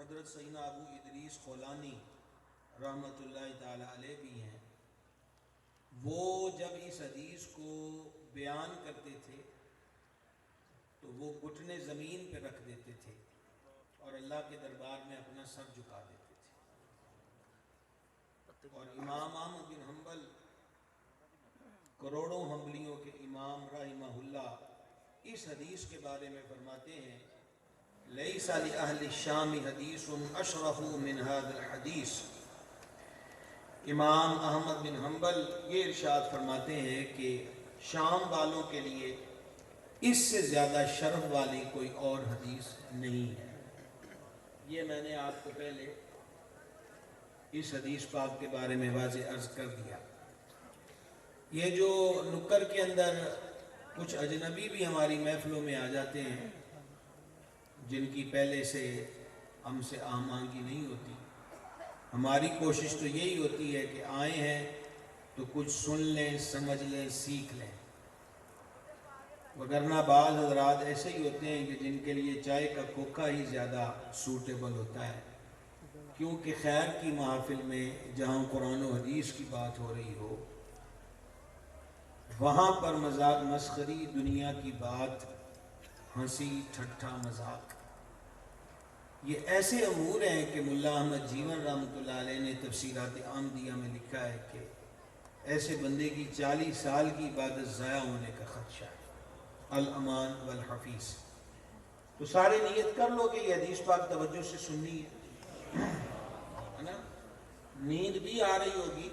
हज़रत सैयदना अबू इदरीस खौलानी रहमतुल्लाहि ताला अलैह भी हैं। वो जब इस हदीस को बयान करते थे तो वो घुटने ज़मीन पे रख देते थे और अल्लाह के दरबार में अपना सर झुका देते थे। और इमाम अहमद बिन हम्बल, करोड़ों हम्बलियों के इमाम रहमहुल्लाह, इस हदीस के बारे में फरमाते हैं, लैसा लि अहलि शाम हदीसुन अशरफु मिन हादिल हदीस। इमाम अहमद बिन हम्बल ये इरशाद फरमाते हैं कि शाम वालों के लिए इससे ज़्यादा शर्फ वाली कोई और हदीस नहीं है। ये मैंने आपको पहले इस हदीस पाक के बारे में वाज़ेह अर्ज़ कर दिया। ये जो नुक्कर के अंदर कुछ अजनबी भी हमारी महफिलों में आ जाते हैं जिनकी पहले से हमसे आमांगी नहीं होती, हमारी कोशिश तो यही होती है कि आए हैं तो कुछ सुन लें, समझ लें, सीख लें। वगरना बाज़ हज़रात ऐसे ही होते हैं कि जिनके लिए चाय का खोखा ही ज़्यादा सूटेबल होता है, क्योंकि खैर की महफिल में जहाँ कुरान और हदीस की बात हो रही हो वहाँ पर मजाक मस्खरी, दुनिया की बात, हंसी ठट्ठा मजाक, ये ऐसे अमूर हैं कि मुल्ला अहमद जीवन रहमतुल्लाह अलैह ने तफसीरात आमदिया में लिखा है कि ऐसे बंदे की 40 साल की इबादत ज़ाया होने का खदशा है। अल अमान वल हफीज़। तो सारे नियत कर लो कि ये हदीस पाक तवज्जो से सुननी है ना। नींद भी आ रही होगी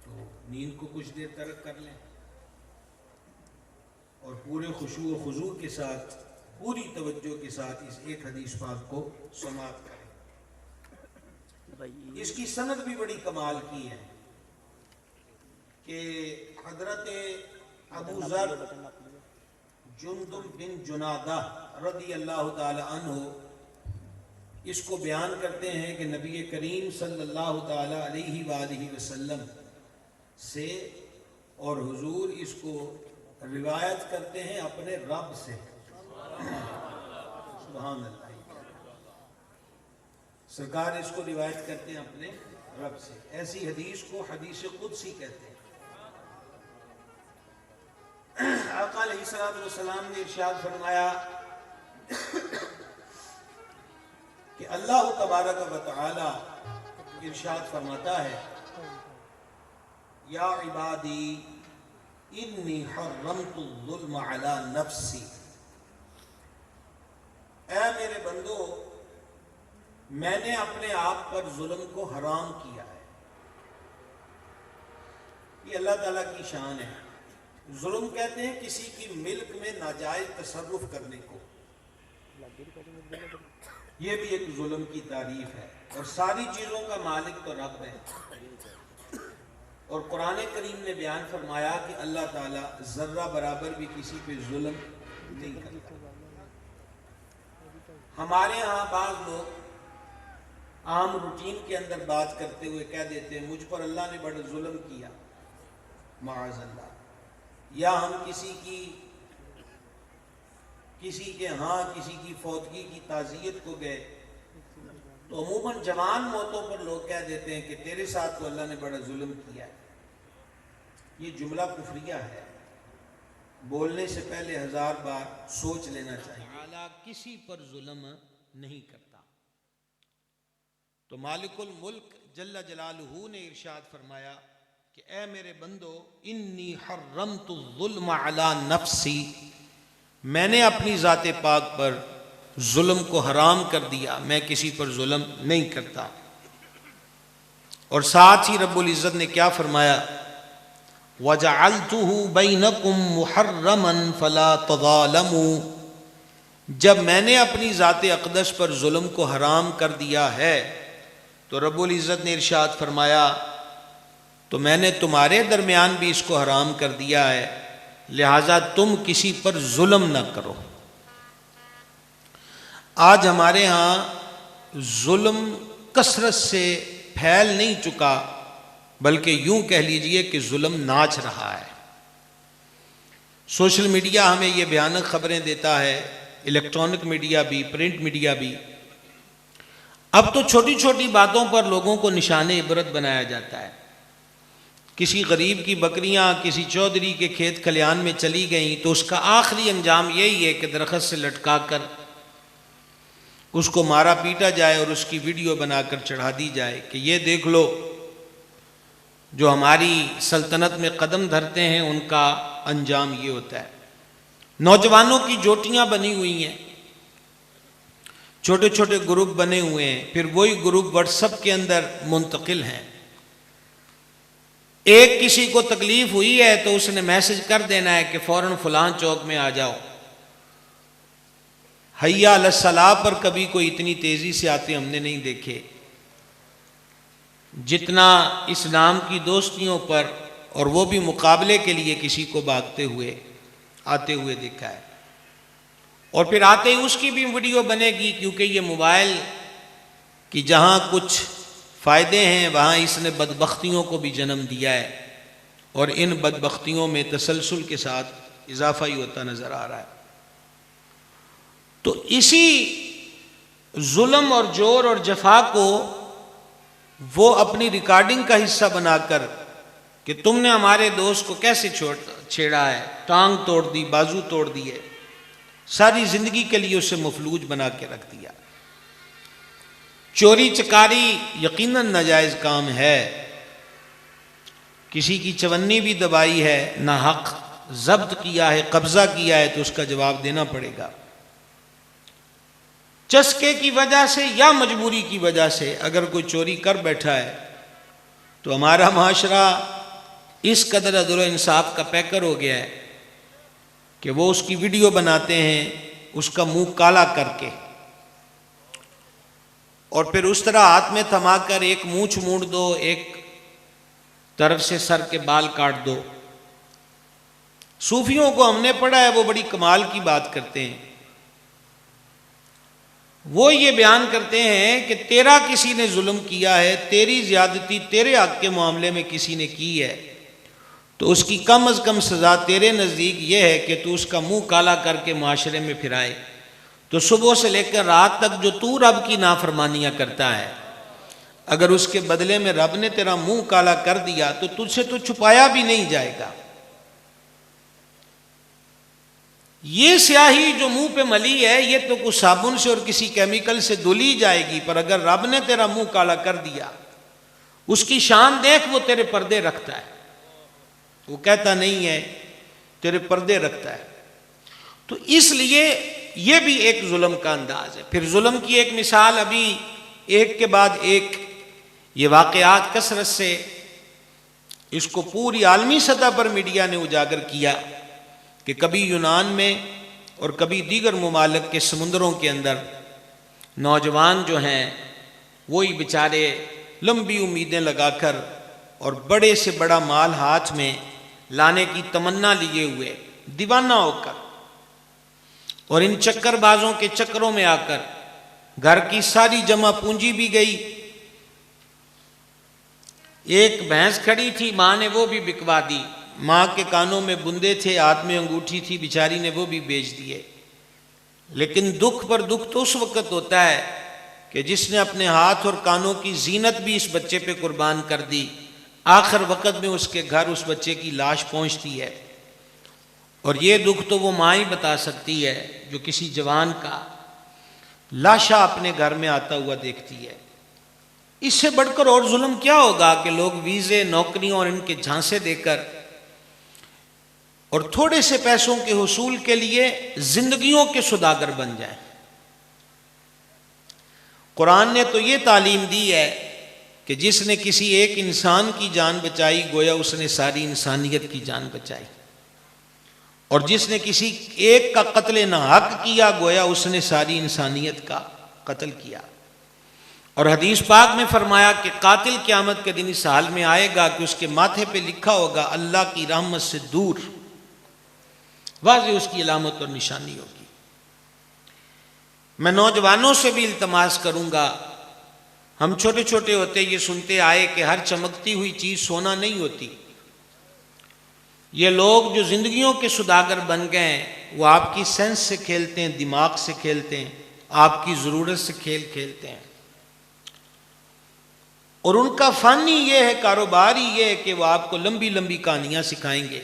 तो नींद को कुछ देर तरक कर लें और पूरे खुशू व खुजू के साथ, पूरी तवज्जो के साथ इस एक हदीस पाक को समाप्त करें। इसकी सनद भी बड़ी कमाल की है कि हजरत अबू ज़र जुंदुब बिन जुनादा रज़ी अल्लाह ताला अन्हु इसको बयान करते हैं कि नबी करीम सल्लल्लाहु ताला अलैहि वालिहि वसल्लम से, और हुजूर इसको रिवायत करते हैं अपने रब से। सुभान अल्लाह। सरकार इसको रिवायत करते हैं अपने रब से। ऐसी हदीस को हदीस कुदसी कहते हैं। आका अलैहिस्सलाम ने इरशाद फरमाया कि अल्लाह तबारक व तआला इरशाद फरमाता है, या इबादी इन्नी हर्रमतु ज़ुल्म अला नफ्सी। ऐ मेरे बंदो, मैंने अपने आप पर जुल्म को हराम किया है। ये अल्लाह ताला की शान है। जुल्म कहते हैं किसी की मिल्क में नाजायज तसर्रुफ करने को, ये भी एक जुल्म की तारीफ है। और सारी चीज़ों का मालिक तो रब है। और कुरान करीम ने बयान फरमाया कि अल्लाह ताला जर्रा बराबर भी किसी पे जुल्म नहीं करता। हमारे यहाँ बाज़ लोग आम रूटीन के अंदर बात करते हुए कह देते हैं मुझ पर अल्लाह ने बड़ा जुल्म किया, माअज़ल्लाह। या हम किसी के यहाँ किसी की फौतगी की ताज़ियत को गए तो अमूमन जवान मौतों पर लोग कह देते हैं कि तेरे साथ तो अल्लाह ने बड़ा जुल्म किया है। ये जुमला कुफरिया है, बोलने से पहले 1000 बार सोच लेना चाहिए। अल्लाह किसी पर जुल्म नहीं करता। तो मालिकुल मुल्क जल्ला जलालुहू ने इरशाद फरमाया कि ऐ मेरे बंदो, इन्नी हर्रमतु ज़ुल्म अला नफ्सी, मैंने अपनी ज़ाते पाक पर जुल्म को हराम कर दिया, मैं किसी पर जुल्म नहीं करता। और साथ ही रब्बुल इज़्ज़त ने क्या फरमाया, वजअलतुहु बैनकुम मुहर्रमन फला तज़ालमू। जब मैंने अपनी ज़ाते अक़दस पर जुल्म को हराम कर दिया है तो रब्बुल इज़्ज़त ने इरशाद फरमाया तो मैंने तुम्हारे दरमियान भी इसको हराम कर दिया है, लिहाजा तुम किसी पर जुल्म न करो। आज हमारे यहाँ जुल्म कसरत से फैल नहीं चुका, बल्कि यूं कह लीजिए कि जुल्म नाच रहा है। सोशल मीडिया हमें ये भयानक खबरें देता है, इलेक्ट्रॉनिक मीडिया भी, प्रिंट मीडिया भी, अब तो छोटी छोटी बातों पर लोगों को निशाने इबरत बनाया जाता है। किसी गरीब की बकरियां किसी चौधरी के खेत खलियान में चली गईं तो उसका आखिरी अंजाम यही है कि दरख्त से लटका कर उसको मारा पीटा जाए और उसकी वीडियो बनाकर चढ़ा दी जाए कि ये देख लो, जो हमारी सल्तनत में कदम धरते हैं उनका अंजाम ये होता है। नौजवानों की जोटियां बनी हुई हैं, छोटे छोटे ग्रुप बने हुए हैं, फिर वही ग्रुप व्हाट्सएप के अंदर मुंतकिल हैं। एक किसी को तकलीफ हुई है तो उसने मैसेज कर देना है कि फौरन फलां चौक में आ जाओ। हय्या अलस्सलाह पर कभी कोई इतनी तेजी से आते हमने नहीं देखे जितना इस्लाम की दोस्तियों पर, और वो भी मुकाबले के लिए किसी को भागते हुए आते हुए देखा है। और फिर आते ही उसकी भी वीडियो बनेगी, क्योंकि ये मोबाइल की जहां कुछ फ़ायदे हैं वहाँ इसने बदबख्तियों को भी जन्म दिया है, और इन बदबख्तियों में तसलसल के साथ इजाफा ही होता नज़र आ रहा है। तो इसी जुल्म और जोर और जफा को वो अपनी रिकॉर्डिंग का हिस्सा बनाकर कि तुमने हमारे दोस्त को कैसे छेड़ा है, टांग तोड़ दी, बाजू तोड़ दिए, सारी जिंदगी के लिए उसे मफलूज बना के रख दिया। चोरी चकारी यकीनन नाजायज काम है, किसी की चवन्नी भी दबाई है, ना हक जब्त किया है, कब्जा किया है, तो उसका जवाब देना पड़ेगा। चस्के की वजह से या मजबूरी की वजह से अगर कोई चोरी कर बैठा है तो हमारा माशरा इस कदर अदल इंसाफ का पैकर हो गया है कि वो उसकी वीडियो बनाते हैं उसका मुंह काला करके, और फिर उस तरह हाथ में थमाकर एक मूंछ मूंड दो, एक तरफ से सर के बाल काट दो। सूफियों को हमने पढ़ा है, वो बड़ी कमाल की बात करते हैं। वो ये बयान करते हैं कि तेरा किसी ने जुल्म किया है, तेरी ज्यादती तेरे हक के मामले में किसी ने की है, तो उसकी कम अज़ कम सज़ा तेरे नज़दीक ये है कि तू उसका मुंह काला करके माशरे में फिराए। तो सुबह से लेकर रात तक जो तू रब की नाफरमानियां करता है, अगर उसके बदले में रब ने तेरा मुंह काला कर दिया तो तुझसे तो छुपाया भी नहीं जाएगा। ये स्याही जो मुंह पे मली है ये तो कुछ साबुन से और किसी केमिकल से धुली जाएगी, पर अगर रब ने तेरा मुंह काला कर दिया, उसकी शान देख, वो तेरे पर्दे रखता है, वो कहता नहीं है, तेरे पर्दे रखता है। तो इसलिए ये भी एक जुल्म का अंदाज है। फिर जुल्म की एक मिसाल, अभी एक के बाद एक ये वाक़यात कसरत से इसको पूरी आलमी सतह पर मीडिया ने उजागर किया कि कभी यूनान में और कभी दीगर ममालिक के समुंदरों के अंदर नौजवान जो हैं वही बेचारे लंबी उम्मीदें लगाकर और बड़े से बड़ा माल हाथ में लाने की तमन्ना लिए हुए दीवाना होकर और इन चक्करबाजों के चक्करों में आकर घर की सारी जमा पूंजी भी गई। एक भैंस खड़ी थी, माँ ने वो भी बिकवा दी, माँ के कानों में बुंदे थे, हाथ में अंगूठी थी, बेचारी ने वो भी बेच दिए। लेकिन दुख पर दुख तो उस वक्त होता है कि जिसने अपने हाथ और कानों की जीनत भी इस बच्चे पे कुर्बान कर दी, आखिर वक्त में उसके घर उस बच्चे की लाश पहुंचती है। और ये दुख तो वो माँ ही बता सकती है जो किसी जवान का लाशा अपने घर में आता हुआ देखती है। इससे बढ़कर और जुल्म क्या होगा कि लोग वीज़े, नौकरियों और इनके झांसे देकर और थोड़े से पैसों के हुसूल के लिए जिंदगियों के सौदागर बन जाएं। कुरान ने तो ये तालीम दी है कि जिसने किसी एक इंसान की जान बचाई गोया उसने सारी इंसानियत की जान बचाई, और जिसने किसी एक का कत्ल नाहक किया गोया उसने सारी इंसानियत का कत्ल किया। और हदीस पाक में फरमाया कि कातिल क़यामत के दिन इस हाल में आएगा कि उसके माथे पे लिखा होगा अल्लाह की रहमत से दूर, वाज़ेह उसकी अलामत और निशानी होगी। मैं नौजवानों से भी इल्तमास करूंगा, हम छोटे छोटे होते ये सुनते आए कि हर चमकती हुई चीज़ सोना नहीं होती। ये लोग जो जिंदगियों के सौदागर बन गए हैं वो आपकी सेंस से खेलते हैं, दिमाग से खेलते हैं, आपकी ज़रूरत से खेल खेलते हैं। और उनका फ़न ही ये है, कारोबार ही ये है कि वो आपको लंबी लंबी कहानियाँ सिखाएंगे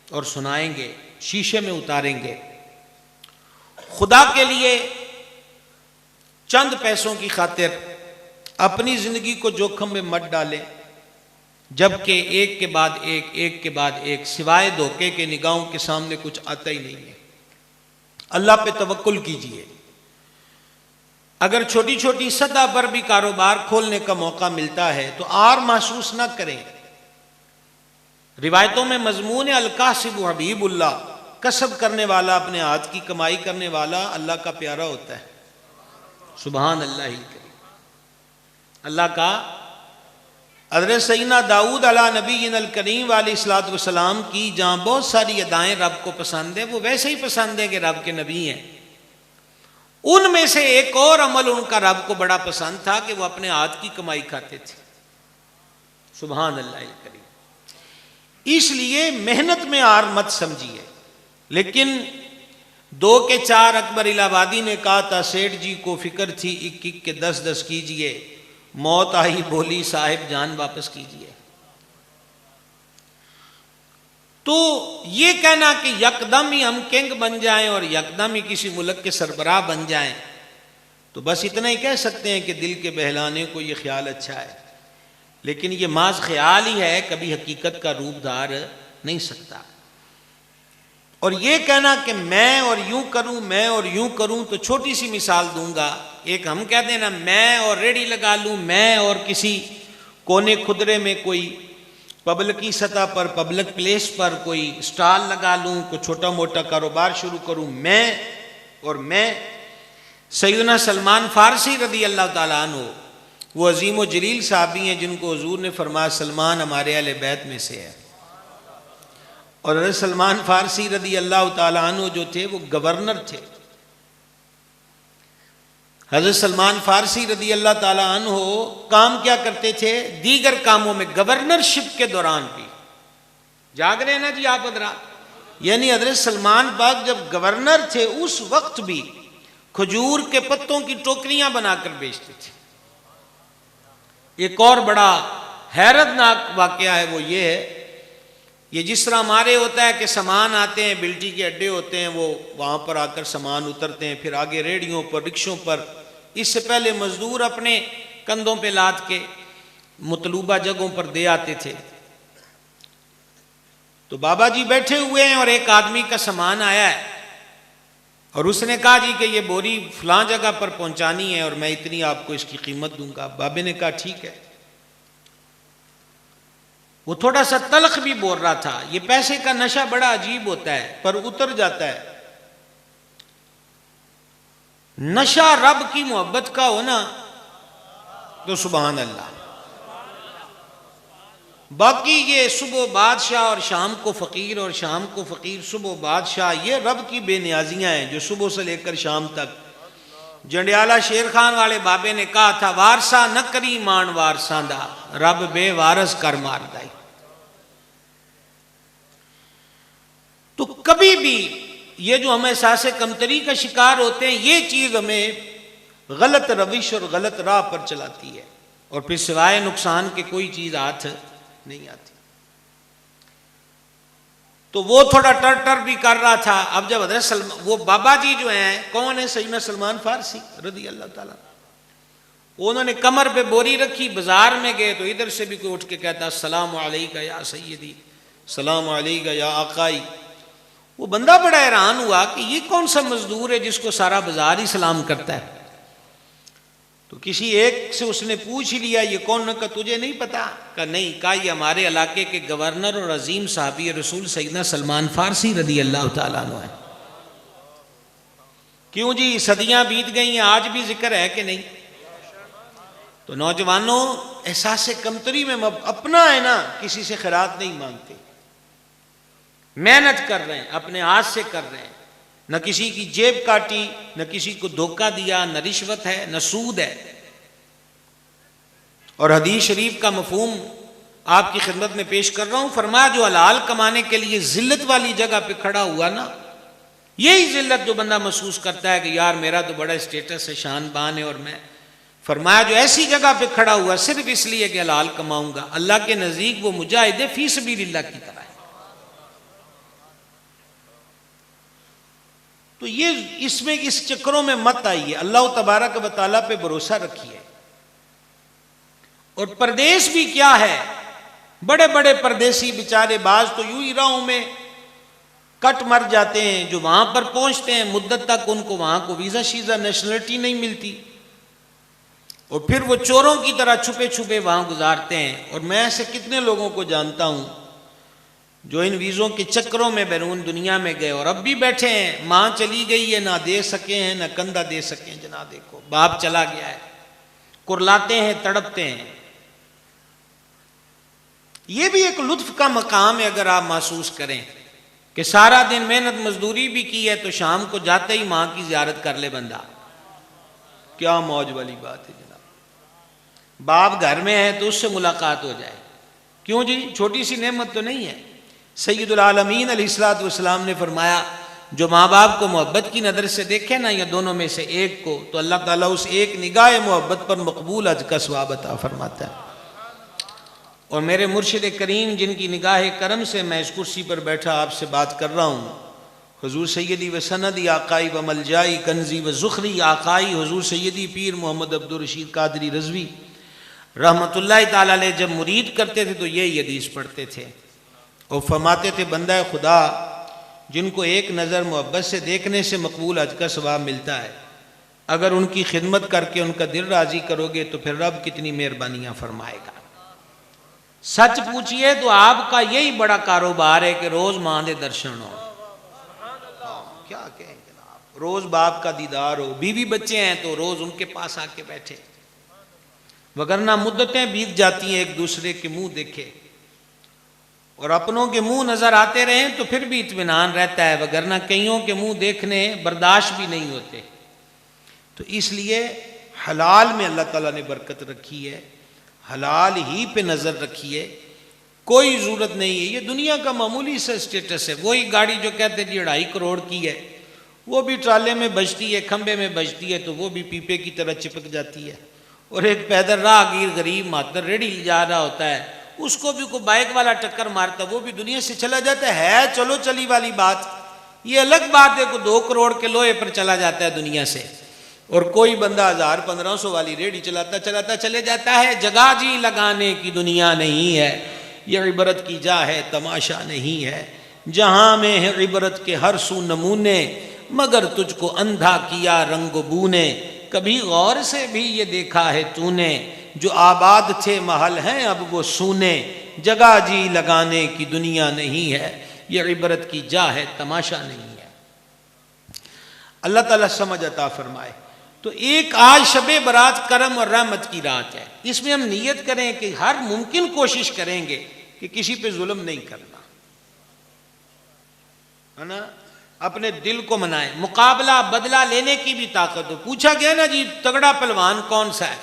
और सुनाएंगे, शीशे में उतारेंगे। खुदा के लिए चंद पैसों की खातिर अपनी ज़िंदगी को जोखम में मत डालें, जबकि एक के बाद एक के बाद एक सिवाय धोखे के निगाहों के सामने कुछ आता ही नहीं है। अल्लाह पे तवक्कुल कीजिए। अगर छोटी छोटी सतह पर भी कारोबार खोलने का मौका मिलता है तो आर महसूस ना करें। रिवायतों में मजमून अल-कासिब हबीबुल्लाह, कसब करने वाला, अपने हाथ की कमाई करने वाला अल्लाह का प्यारा होता है। सुभान अल्लाह ही करीम। अल्लाह का हज़रत सैयदना दाऊद अला नबी अल करीम अलैहिस्सलातु वस्सलाम की जहाँ बहुत सारी अदाएँ रब को पसंद है, वो वैसे ही पसंद है कि रब के नबी हैं। उनमें से एक और अमल उनका रब को बड़ा पसंद था कि वो अपने हाथ की कमाई खाते थे। सुभान अल्लाह करीम। इसलिए मेहनत में हार मत समझिए। लेकिन 2 के 4 अकबर इलाहाबादी ने कहा था, सेठ जी को फिक्र थी 1-1 के 10-10 कीजिए, मौत आई बोली साहिब जान वापस कीजिए। तो ये कहना कि यकदम ही हम किंग बन जाएं और यकदम ही किसी मुल्क के सरबराह बन जाएं, तो बस इतना ही कह सकते हैं कि दिल के बहलाने को ये ख्याल अच्छा है, लेकिन ये माज ख्याल ही है, कभी हकीकत का रूप धार नहीं सकता। और ये कहना कि मैं और यूं करूं, मैं और यूं करूं, तो छोटी सी मिसाल दूंगा। एक हम कहते हैं ना, मैं और रेडी लगा लूं, मैं और किसी कोने खुदरे में कोई पब्लिक की सतह पर, पब्लिक प्लेस पर कोई स्टॉल लगा लूं, कोई छोटा मोटा कारोबार शुरू करूं, मैं सैयदना सलमान फारसी रदी अल्लाह ताला अन्हु, वो अजीम व जलील साहबी हैं जिनको हुजूर ने फरमाया सलमान हमारे अहले बैत में से है। और हज़रत सलमान फारसी रदी अल्लाह ताला अन्हु जो थे वो गवर्नर थे। हज़रत सलमान फारसी रदी अल्लाह ताला अन्हु काम क्या करते थे? दीगर कामों में, गवर्नरशिप के दौरान भी, जाग रहे हैं ना जी आप हज़रात, यानी हज़रत सलमान पाक जब गवर्नर थे उस वक्त भी खजूर के पत्तों की टोकरियां बनाकर बेचते थे। एक और बड़ा हैरतनाक वाकया है, वो ये है, ये जिस तरह हमारे होता है कि सामान आते हैं, बिल्टी के अड्डे होते हैं, वो वहाँ पर आकर सामान उतरते हैं, फिर आगे रेडियों पर, रिक्शों पर, इससे पहले मजदूर अपने कंधों पे लाद के मतलूबा जगहों पर दे आते थे। तो बाबा जी बैठे हुए हैं और एक आदमी का सामान आया है और उसने कहा जी कि ये बोरी फलां जगह पर पहुंचानी है और मैं इतनी आपको इसकी कीमत दूंगा। बाबे ने कहा ठीक है। वो थोड़ा सा तल्ख भी बोल रहा था। ये पैसे का नशा बड़ा अजीब होता है पर उतर जाता है। नशा रब की मोहब्बत का हो ना तो सुभान अल्लाह। बाकी ये सुबह बादशाह और शाम को फकीर और शाम को फकीर सुबह बादशाह, ये रब की बेनियाजियां हैं जो सुबह से लेकर शाम तक। जंडियाला शेर खान वाले बाबे ने कहा था, वारसा न करी मान वारसा दा, रब बेवारस कर मार दाई। तो कभी भी ये जो हम एहसास कमतरी का शिकार होते हैं, ये चीज हमें गलत रविश और गलत राह पर चलाती है और फिर सिवाय नुकसान के कोई चीज हाथ नहीं आती। तो वो थोड़ा टर भी कर रहा था। अब जब हज़रत सलमान, वो बाबा जी जो हैं, कौन है? सैयदना सलमान फारसी रज़ी अल्लाह ताला। उन्होंने कमर पे बोरी रखी, बाजार में गए तो इधर से भी कोई उठ के कहता अस्सलामु अलैका या सैयदी, सलाम अलैका या आकाई। वो बंदा बड़ा हैरान हुआ कि ये कौन सा मजदूर है जिसको सारा बाजार ही सलाम करता है। तो किसी एक से उसने पूछ ही लिया, ये कौन? का तुझे नहीं पता? का नहीं। कहा ये हमारे इलाके के गवर्नर और अजीम साहबी रसूल सैयदना सलमान फारसी रदी अल्लाह ताला अन्हु है। क्यों जी, सदियां बीत गई हैं, आज भी जिक्र है कि नहीं? तो नौजवानों, एहसास कमतरी में अपना है ना, किसी से खैरात नहीं मांगते, मेहनत कर रहे हैं, अपने हाथ से कर रहे हैं, न किसी की जेब काटी, न किसी को धोखा दिया, न रिश्वत है, न सूद है। और हदीस शरीफ का मफहूम आपकी खिदमत में पेश कर रहा हूं। फरमाया जो हलाल कमाने के लिए जिल्लत वाली जगह पे खड़ा हुआ ना, यही जिल्लत जो बंदा महसूस करता है कि यार मेरा तो बड़ा स्टेटस है, शान बान है और मैं फरमाया जो ऐसी जगह पे खड़ा हुआ सिर्फ इसलिए कि हलाल कमाऊंगा, अल्लाह के नजदीक वो मुजाहिद फी सबीलिल्लाह की तरह है। तो ये इसमें इस चक्करों में मत आइए, अल्लाह तबारक व तआला पे भरोसा रखिए। और परदेश भी क्या है, बड़े बड़े परदेसी बेचारे बाज तो यूं ही राहों में कट मर जाते हैं, जो वहां पर पहुंचते हैं मुद्दत तक उनको वहां को वीजा शीजा नेशनलिटी नहीं मिलती, और फिर वो चोरों की तरह छुपे छुपे वहां गुजारते हैं। और मैं ऐसे कितने लोगों को जानता हूं जो इन वीज़ों के चक्करों में बैरून दुनिया में गए और अब भी बैठे हैं। माँ चली गई है, ना दे सके हैं ना कंधा दे सके हैं, जना देखो बाप चला गया है, कुरलाते हैं, तड़पते हैं। ये भी एक लुत्फ का मकाम है अगर आप महसूस करें कि सारा दिन मेहनत मजदूरी भी की है तो शाम को जाते ही माँ की ज़ियारत कर ले बंदा, क्या मौज वाली बात है जनाब। बाप घर में है तो उससे मुलाकात हो जाए, क्यों जी, छोटी सी नेमत तो नहीं है। सैयदुल आलमीन अलैहिस्सलातु वस्सलाम ने फरमाया जो माँ बाप को मोहब्बत की नज़र से देखे ना, या दोनों में से एक को, तो अल्लाह ताला उस एक निगाह मोहब्बत पर मकबूल हज का सवाब अता फरमाता है। और मेरे मुर्शिद करीम जिनकी निगाह करम से मैं इस कुर्सी पर बैठा आपसे बात कर रहा हूँ, हुजूर सैयदी व सनदी आकाई व मलजाई कंजी व ज़ुखरी आकाई हुजूर सैयदी पीर मोहम्मद अब्दुल रशीद कादरी रज़वी रहमतुल्लाह ताला अलैह जब मुरीद करते थे तो यही हदीस पढ़ते थे और फरमाते थे बंदा खुदा जिनको एक नज़र मोहब्बत से देखने से मकबूल हज का सवाब मिलता है, अगर उनकी खिदमत करके उनका दिल राज़ी करोगे तो फिर रब कितनी मेहरबानियाँ फरमाएगा। सच पूछिए तो आपका यही बड़ा कारोबार है कि रोज़ माँ के दर्शन हो, क्या कहें जनाब, रोज़ बाप का दीदार हो। बीवी बच्चे हैं तो रोज़ उनके पास आके बैठे, वगरना मुद्दतें बीत जाती हैं एक दूसरे के मुंह देखे, और अपनों के मुंह नजर आते रहें तो फिर भी इत्मीनान रहता है, वगरना कईयों के मुंह देखने बर्दाश्त भी नहीं होते। तो इसलिए हलाल में अल्लाह ताला ने बरकत रखी है, हलाल ही पे नज़र रखिए, कोई ज़रूरत नहीं है। ये दुनिया का मामूली सा स्टेटस है। वही गाड़ी जो कहते हैं 2.5 करोड़ की है, वो भी ट्राले में बजती है, खंबे में बजती है तो वो भी पीपे की तरह चिपक जाती है। और एक पैदल राहगीर गरीब मातर रेडी जा रहा होता है, उसको भी कोई बाइक वाला टक्कर मारता, वो भी दुनिया से चला जाता है। चलो चली वाली बात, ये अलग बात है को 2 करोड़ के लोहे पर चला जाता है दुनिया से, और कोई बंदा 1000-1500 वाली रेडी चलाता चलाता चले जाता है। जगह जी लगाने की दुनिया नहीं है, ये इबरत की जा है, तमाशा नहीं है। जहाँ में है इबरत के हर सू नमूने, मगर तुझको अंधा किया रंग बू ने। कभी गौर से भी ये देखा है तूने, जो आबाद थे महल हैं अब वो सूने। जगह जी लगाने की दुनिया नहीं है, ये इबरत की जा है, तमाशा नहीं है। अल्लाह ताला समझ अता फरमाए। तो एक आज शबे बरात करम और रहमत की रात है, इसमें हम नियत करें कि हर मुमकिन कोशिश करेंगे कि किसी पे जुल्म नहीं करना, है ना। अपने दिल को मनाएं, मुकाबला बदला लेने की भी ताकत हो। पूछा गया ना जी तगड़ा पहलवान कौन सा है,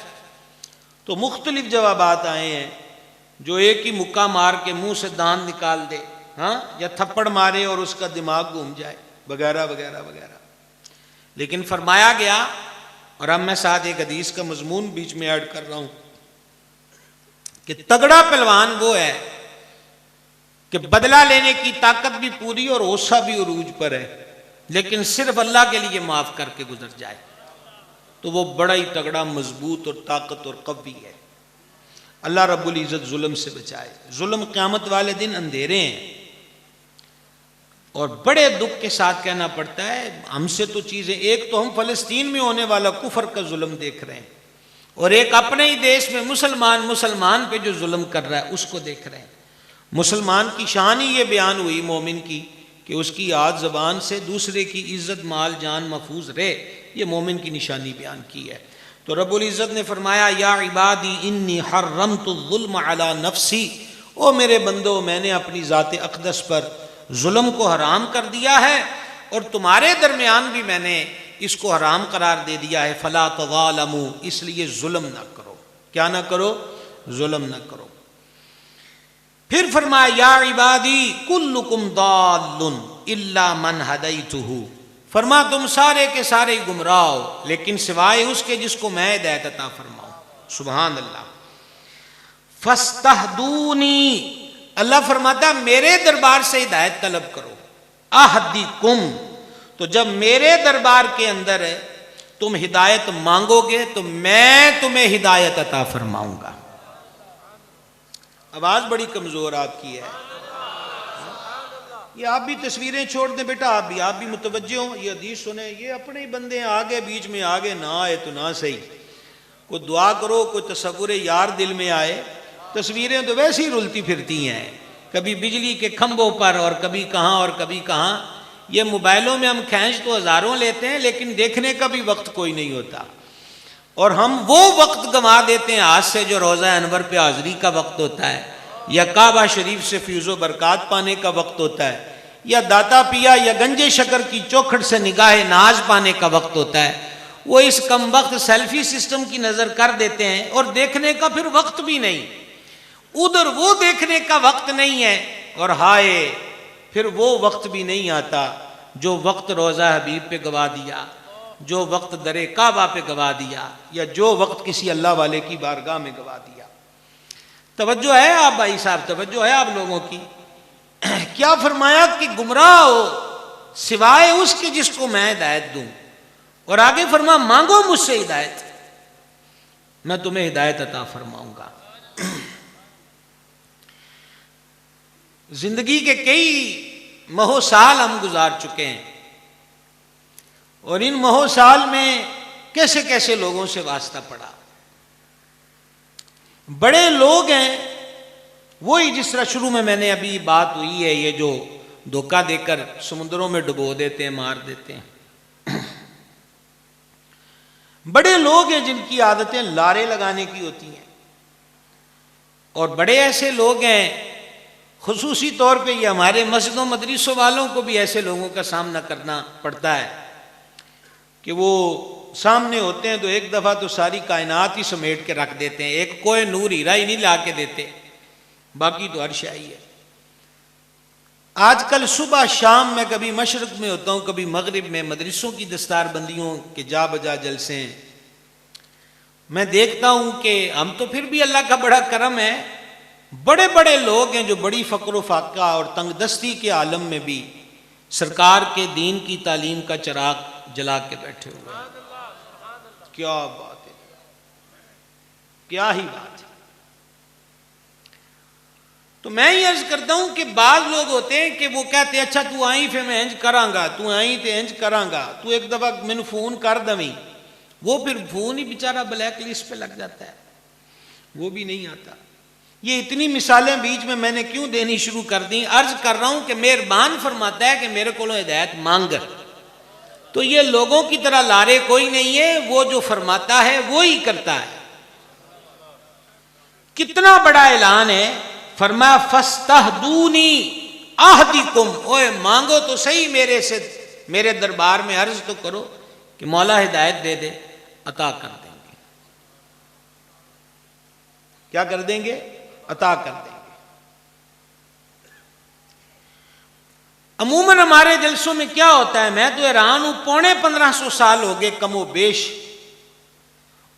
तो मुख्तलिफ जवाबात आए हैं। जो एक ही मुक्का मार के मुंह से दांत निकाल दे, हाँ, या थप्पड़ मारे और उसका दिमाग घूम जाए, वगैरह वगैरह वगैरह। लेकिन फरमाया गया, और अब मैं साथ एक हदीस का मजमून बीच में ऐड कर रहा हूं, कि तगड़ा पहलवान वो है कि बदला लेने की ताकत भी पूरी और ओसा भी उरूज पर है, लेकिन सिर्फ अल्लाह के लिए माफ करके गुजर जाए, तो वो बड़ा ही तगड़ा, मजबूत और ताकत और कवी है। अल्लाह रब्बुल इज़्ज़त जुल्म से बचाए। जुल्म क़यामत वाले दिन अंधेरे हैं, और बड़े दुख के साथ कहना पड़ता है, हमसे तो चीज़ें, एक तो हम फ़लस्तीन में होने वाला कुफर का जुल्म देख रहे हैं, और एक अपने ही देश में मुसलमान पे जो जुल्म कर रहा है उसको देख रहे हैं। मुसलमान की शान ही ये बयान हुई मोमिन की कि उसकी याद ज़बान से दूसरे की इज़्ज़त माल जान महफूज रहे, ये मोमिन की निशानी बयान की है। तो रब्बुल इज़्ज़त ने फरमाया, या इबादी इन्नी हर्रमतु ज़ुल्म अला नफ्सी, ओ मेरे बंदो मैंने अपनी ज़ात अक़दस पर जुल्म को हराम कर दिया है, और तुम्हारे दरमियान भी मैंने इसको हराम करार दे दिया है। फला तज़ालमू, इसलिए जुल्म ना करो। क्या ना करो? जुल्म ना करो। फिर फरमाया, या इबादी कुल्लुकुम दाल्लुन इल्ला मन हदैतुहु फरमा तुम सारे के सारे गुमराह हो, लेकिन सिवाय उसके जिसको मैं हिदायत अता फरमाऊं। सुभान अल्लाह। फस्तहदूनी, अल्लाह फरमाता मेरे दरबार से हिदायत तलब करो। अहदीकुम, तो जब मेरे दरबार के अंदर तुम हिदायत मांगोगे तो मैं तुम्हें हिदायत अता फरमाऊंगा। आवाज बड़ी कमजोर आपकी है, ये आप भी तस्वीरें छोड़ दें बेटा, आप भी मुतवज्जे हो, ये हदीस सुने, ये अपने ही बंदे हैं, आगे बीच में आगे ना आए तो ना सही, कोई दुआ करो, कोई तसव्वुर यार दिल में आए। तस्वीरें तो वैसे ही रुलती फिरती हैं, कभी बिजली के खंभों पर और कभी कहाँ और कभी कहाँ। ये मोबाइलों में हम खींच तो हजारों लेते हैं, लेकिन देखने का भी वक्त कोई नहीं होता, और हम वो वक्त गंवा देते हैं आज से जो रोज़ा अनवर पे हाजिरी का वक्त होता है, या काबा शरीफ से फ्यूज़ो बरकत पाने का वक्त होता है, या दाता पिया या गंजे शकर की चौखट से निगाह नाज पाने का वक्त होता है। वो इस कम वक्त सेल्फी सिस्टम की नज़र कर देते हैं, और देखने का फिर वक्त भी नहीं, उधर वो देखने का वक्त नहीं है, और हाय फिर वो वक्त भी नहीं आता जो वक्त रोज़ा हबीब पे गवा दिया, जो वक्त दरे काबा पे गवा दिया, या जो वक्त किसी अल्लाह वाले की बारगाह में गवा दिया। तवज्जो है आप भाई साहब, तवज्जो है आप लोगों की। क्या फरमाया कि गुमराह हो सिवाय उसके जिसको मैं हिदायत दूं, और आगे फरमा मांगो मुझसे हिदायत, मैं तुम्हें हिदायत अता फरमाऊंगा। जिंदगी के कई महो साल हम गुजार चुके हैं, और इन महो साल में कैसे कैसे लोगों से वास्ता पड़ा। बड़े लोग हैं वही, जिस तरह शुरू में मैंने अभी बात हुई है, ये जो धोखा देकर समुद्रों में डुबो देते हैं, मार देते हैं। बड़े लोग हैं जिनकी आदतें लारे लगाने की होती हैं, और बड़े ऐसे लोग हैं, खुसूसी तौर पे ये हमारे मस्जिदों मदरसों वालों को भी ऐसे लोगों का सामना करना पड़ता है कि वो सामने होते हैं तो एक दफ़ा तो सारी कायनात ही समेट के रख देते हैं, एक कोई नूर हीरा ही नहीं ला के देते, बाकी तो हर शाही है। आजकल सुबह शाम मैं कभी मशरक़ में होता हूँ, कभी मगरिब में, मदरसों की दस्तारबंदियों के जा बजा जलसे हैं, मैं देखता हूँ कि हम तो फिर भी अल्लाह का बड़ा करम है, बड़े बड़े लोग हैं जो बड़ी फ़क्र फाका और तंगदस्ती के आलम में भी सरकार के दीन की तालीम का चिराग जला के बैठे हुए हैं। क्या बात है, क्या ही बात है। तो मैं ये अर्ज करता हूं कि बाज लोग होते हैं कि वो कहते हैं अच्छा तू आई फिर मैं इंज करांगा, तू आई तो इंज करांगा, तू एक दफा मैंने फोन कर दवी, वो फिर फोन ही बेचारा ब्लैक लिस्ट पे लग जाता है, वो भी नहीं आता। ये इतनी मिसालें बीच में मैंने क्यों देनी शुरू कर दी? अर्ज कर रहा हूं कि मेहरबान फरमाता है कि मेरे को हिदायत मांग, तो ये लोगों की तरह लारे कोई नहीं है, वो जो फरमाता है वो ही करता है। कितना बड़ा ऐलान है, फरमाया फस्तहदूनी अहदीकुम, ओए मांगो तो सही मेरे से, मेरे दरबार में अर्ज तो करो कि मौला हिदायत दे दे, अता कर देंगे। क्या कर देंगे? अता कर देंगे। अमूमन हमारे जलसों में क्या होता है, मैं तो हैरान हूं, 1500 साल हो गए कमो बेश,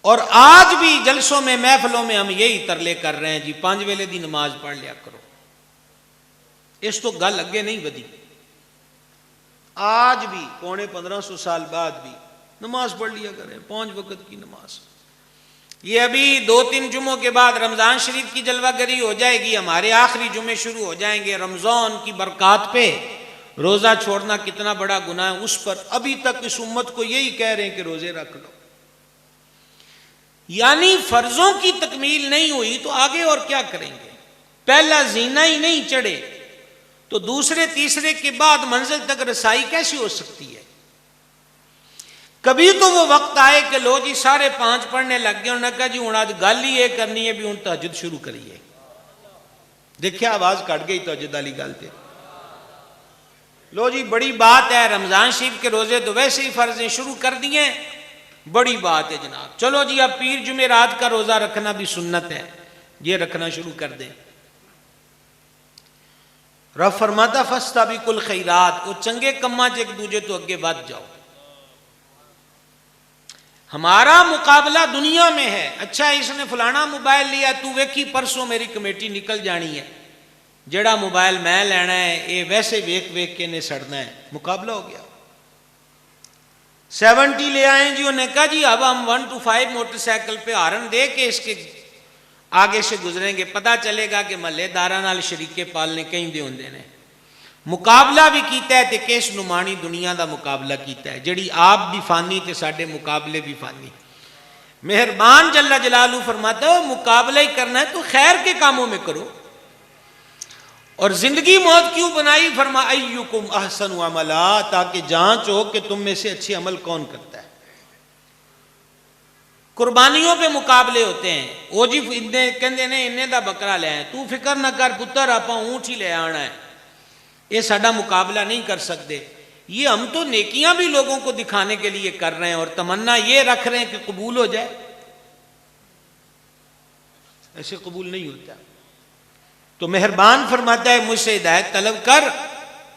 और आज भी जलसों में महफलों में हम यही तरले कर रहे हैं जी 5 वेले दी नमाज पढ़ लिया करो। इस तो गल अगे नहीं वधी, आज भी 1500 साल बाद भी नमाज पढ़ लिया करें, 5 वक्त की नमाज। ये अभी 2-3 जुमों के बाद रमजान शरीफ की जलवागरी हो जाएगी, हमारे आखिरी जुमे शुरू हो जाएंगे। रमजान की बरकत पे रोजा छोड़ना कितना बड़ा गुनाह है, उस पर अभी तक इस उम्मत को यही कह रहे हैं कि रोजे रख लो। यानी फर्जों की तकमील नहीं हुई तो आगे और क्या करेंगे? पहला जीना ही नहीं चढ़े तो दूसरे तीसरे के बाद मंजिल तक रसाई कैसी हो सकती है? कभी तो वो वक्त आए कि लो जी 5:30 पढ़ने लग गए, उन्होंने कहा जी हूं आज गल ही ये करनी है भी हूं तहज्जुद शुरू करिए। देखिए आवाज कट गई तहज्जुद वाली गल ते। लो जी बड़ी बात है, रमजान शरीफ के रोजे तो वैसे ही फर्ज शुरू कर दिए, बड़ी बात है जनाब, चलो जी अब पीर जुमेरात का रोजा रखना भी सुन्नत है, ये रखना शुरू कर दें। रब फरमाता फस्ताबिकुल खैरात, वो चंगे कम्मा च एक दूजे तो अगे बढ़ जाओ। हमारा मुकाबला दुनिया में है। अच्छा इसने फलाना मोबाइल लिया, तू वेखी परसों मेरी कमेटी निकल जानी है, जेड़ा मोबाइल मैं लेना है ये वैसे वेख वेख के ने सड़ना है। मुकाबला हो गया। 70 ले आए जी, उन्हें कहा जी अब हम 1 to 5 मोटरसाइकिल पे हारन दे के इसके आगे से गुजरेंगे, पता चलेगा कि महल्लेदारा नाल शरीके पालने कहीं दे होंदे ने। मुकाबला भी कीता है ते किस नुमानी दुनिया का मुकाबला कीता है, जिहड़ी आप भी फानी ते साडे मुकाबले भी फानी। मेहरबान जल्ला जलालू फरमाता है मुकाबला ही करना है तो खैर के कामों में करो। और जिंदगी मौत क्यों बनाई? फरमा अय्युकुम अहसनु अमला, ताकि जांच हो कि तुम में से अच्छे अमल कौन करता है। कुर्बानियों पे मुकाबले होते हैं। ओ जी इन्ने कहंदे ने इन्ने दा बकरा ले आए, तू फिक्र ना कर पुत्र आप ऊंट ही ले आना है। ये साडा मुकाबला नहीं कर सकते। ये हम तो नेकियां भी लोगों को दिखाने के लिए कर रहे हैं और तमन्ना ये रख रहे हैं कि कबूल हो जाए। ऐसे कबूल नहीं होता। तो मेहरबान फरमाता है मुझसे हिदायत तलब कर,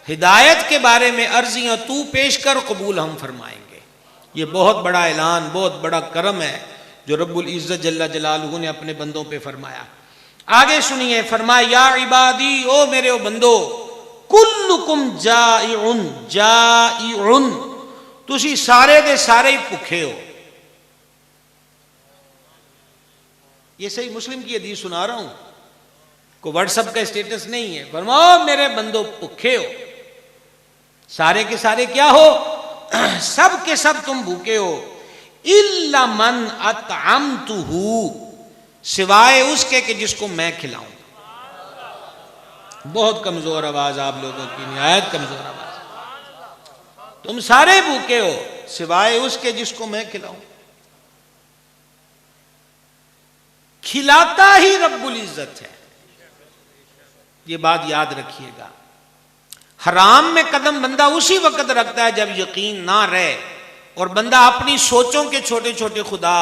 हिदायत के बारे में अर्जियां तू पेश कर, कबूल हम फरमाएंगे। ये बहुत बड़ा ऐलान, बहुत बड़ा करम है जो रब्बुल इज्जत जल्ला जलालहू ने अपने बंदों पे फरमाया। आगे सुनिए, फरमाया या इबादी, ओ मेरे ओ बंदो, कुल्लुकुम जाइउन जाइउन, तुसी सारे दे सारे ही भुखे हो। ये सही मुस्लिम की हदीस सुना रहा हूं, को व्हाट्सएप का स्टेटस नहीं है। फरमाओ मेरे बंदो भूखे हो, सारे के सारे क्या हो? सब के सब तुम भूखे हो। इल्ला मन अतअमतुहु, सिवाय उसके कि जिसको मैं खिलाऊं। बहुत कमजोर आवाज आप लोगों की, निहायत कमजोर आवाज। तुम सारे भूखे हो सिवाय उसके जिसको मैं खिलाऊं। खिलाता ही रब्बुल इज्जत है, ये बात याद रखिएगा। हराम में कदम बंदा उसी वक्त रखता है जब यकीन ना रहे और बंदा अपनी सोचों के छोटे छोटे खुदा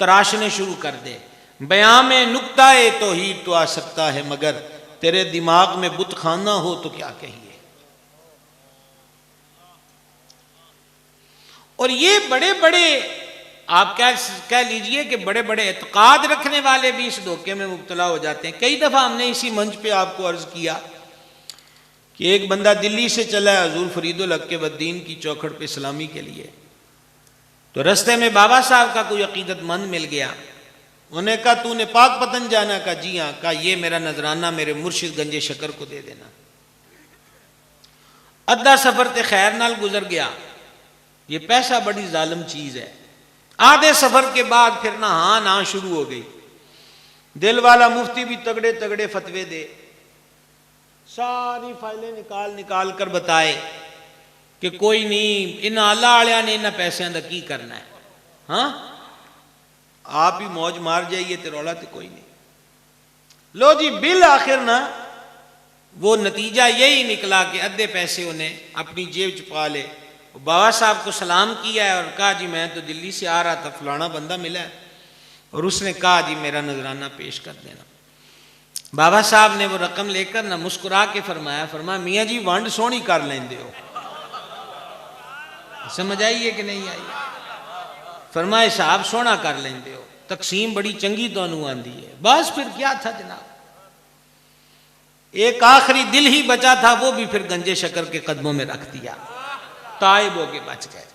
तराशने शुरू कर दे। बयां में नुक्ता है तौहीद तो आ सकता है, मगर तेरे दिमाग में बुत खाना हो तो क्या कहिए। और ये बड़े बड़े आप कह लीजिए कि बड़े बड़े एतकाद रखने वाले भी इस धोखे में मुब्तला हो जाते हैं। कई दफा हमने इसी मंच पे आपको अर्ज किया कि एक बंदा दिल्ली से चला है हजूर फरीदुल हक के बद्दीन की चौखट पे सलामी के लिए, तो रास्ते में बाबा साहब का कोई अकीदतमंद मिल गया। उन्हें कहा तूने पाक पतन जाना? कहा जी हाँ। कहा ये मेरा नजराना मेरे मुर्शिद गंजे शकर को दे देना। अद्धा सफर ते खैर नाल गुजर गया। ये पैसा बड़ी जालिम चीज है। आधे सफर के बाद फिर ना हाँ ना शुरू हो गई। दिल वाला मुफ्ती भी तगड़े तगड़े फतवे दे, सारी फाइलें निकाल निकाल कर बताए कि कोई नहीं, इन अल्लाह वालिया ने इन पैसों का की करना है। हाँ आप ही मौज मार जाइए तो रौला तो कोई नहीं। लो जी बिल आखिर ना वो नतीजा यही निकला कि अद्धे पैसे उन्हें अपनी जेब च पा ले। बाबा साहब को सलाम किया है और कहा जी मैं तो दिल्ली से आ रहा था, फलाना बंदा मिला है और उसने कहा जी मेरा नजराना पेश कर देना। बाबा साहब ने वो रकम लेकर ना मुस्कुरा के फरमाया मियाँ जी वंड सोहनी कर लेंदे हो। समझ आई है कि नहीं आई? फरमाए साहब सोना कर लेंदे हो, तकसीम बड़ी चंगी तुहानू आंदी है। बस फिर क्या था जनाब, एक आखिरी दिल ही बचा था, वो भी फिर गंजे शकर के कदमों में रख दिया। ताइब होके बच गए।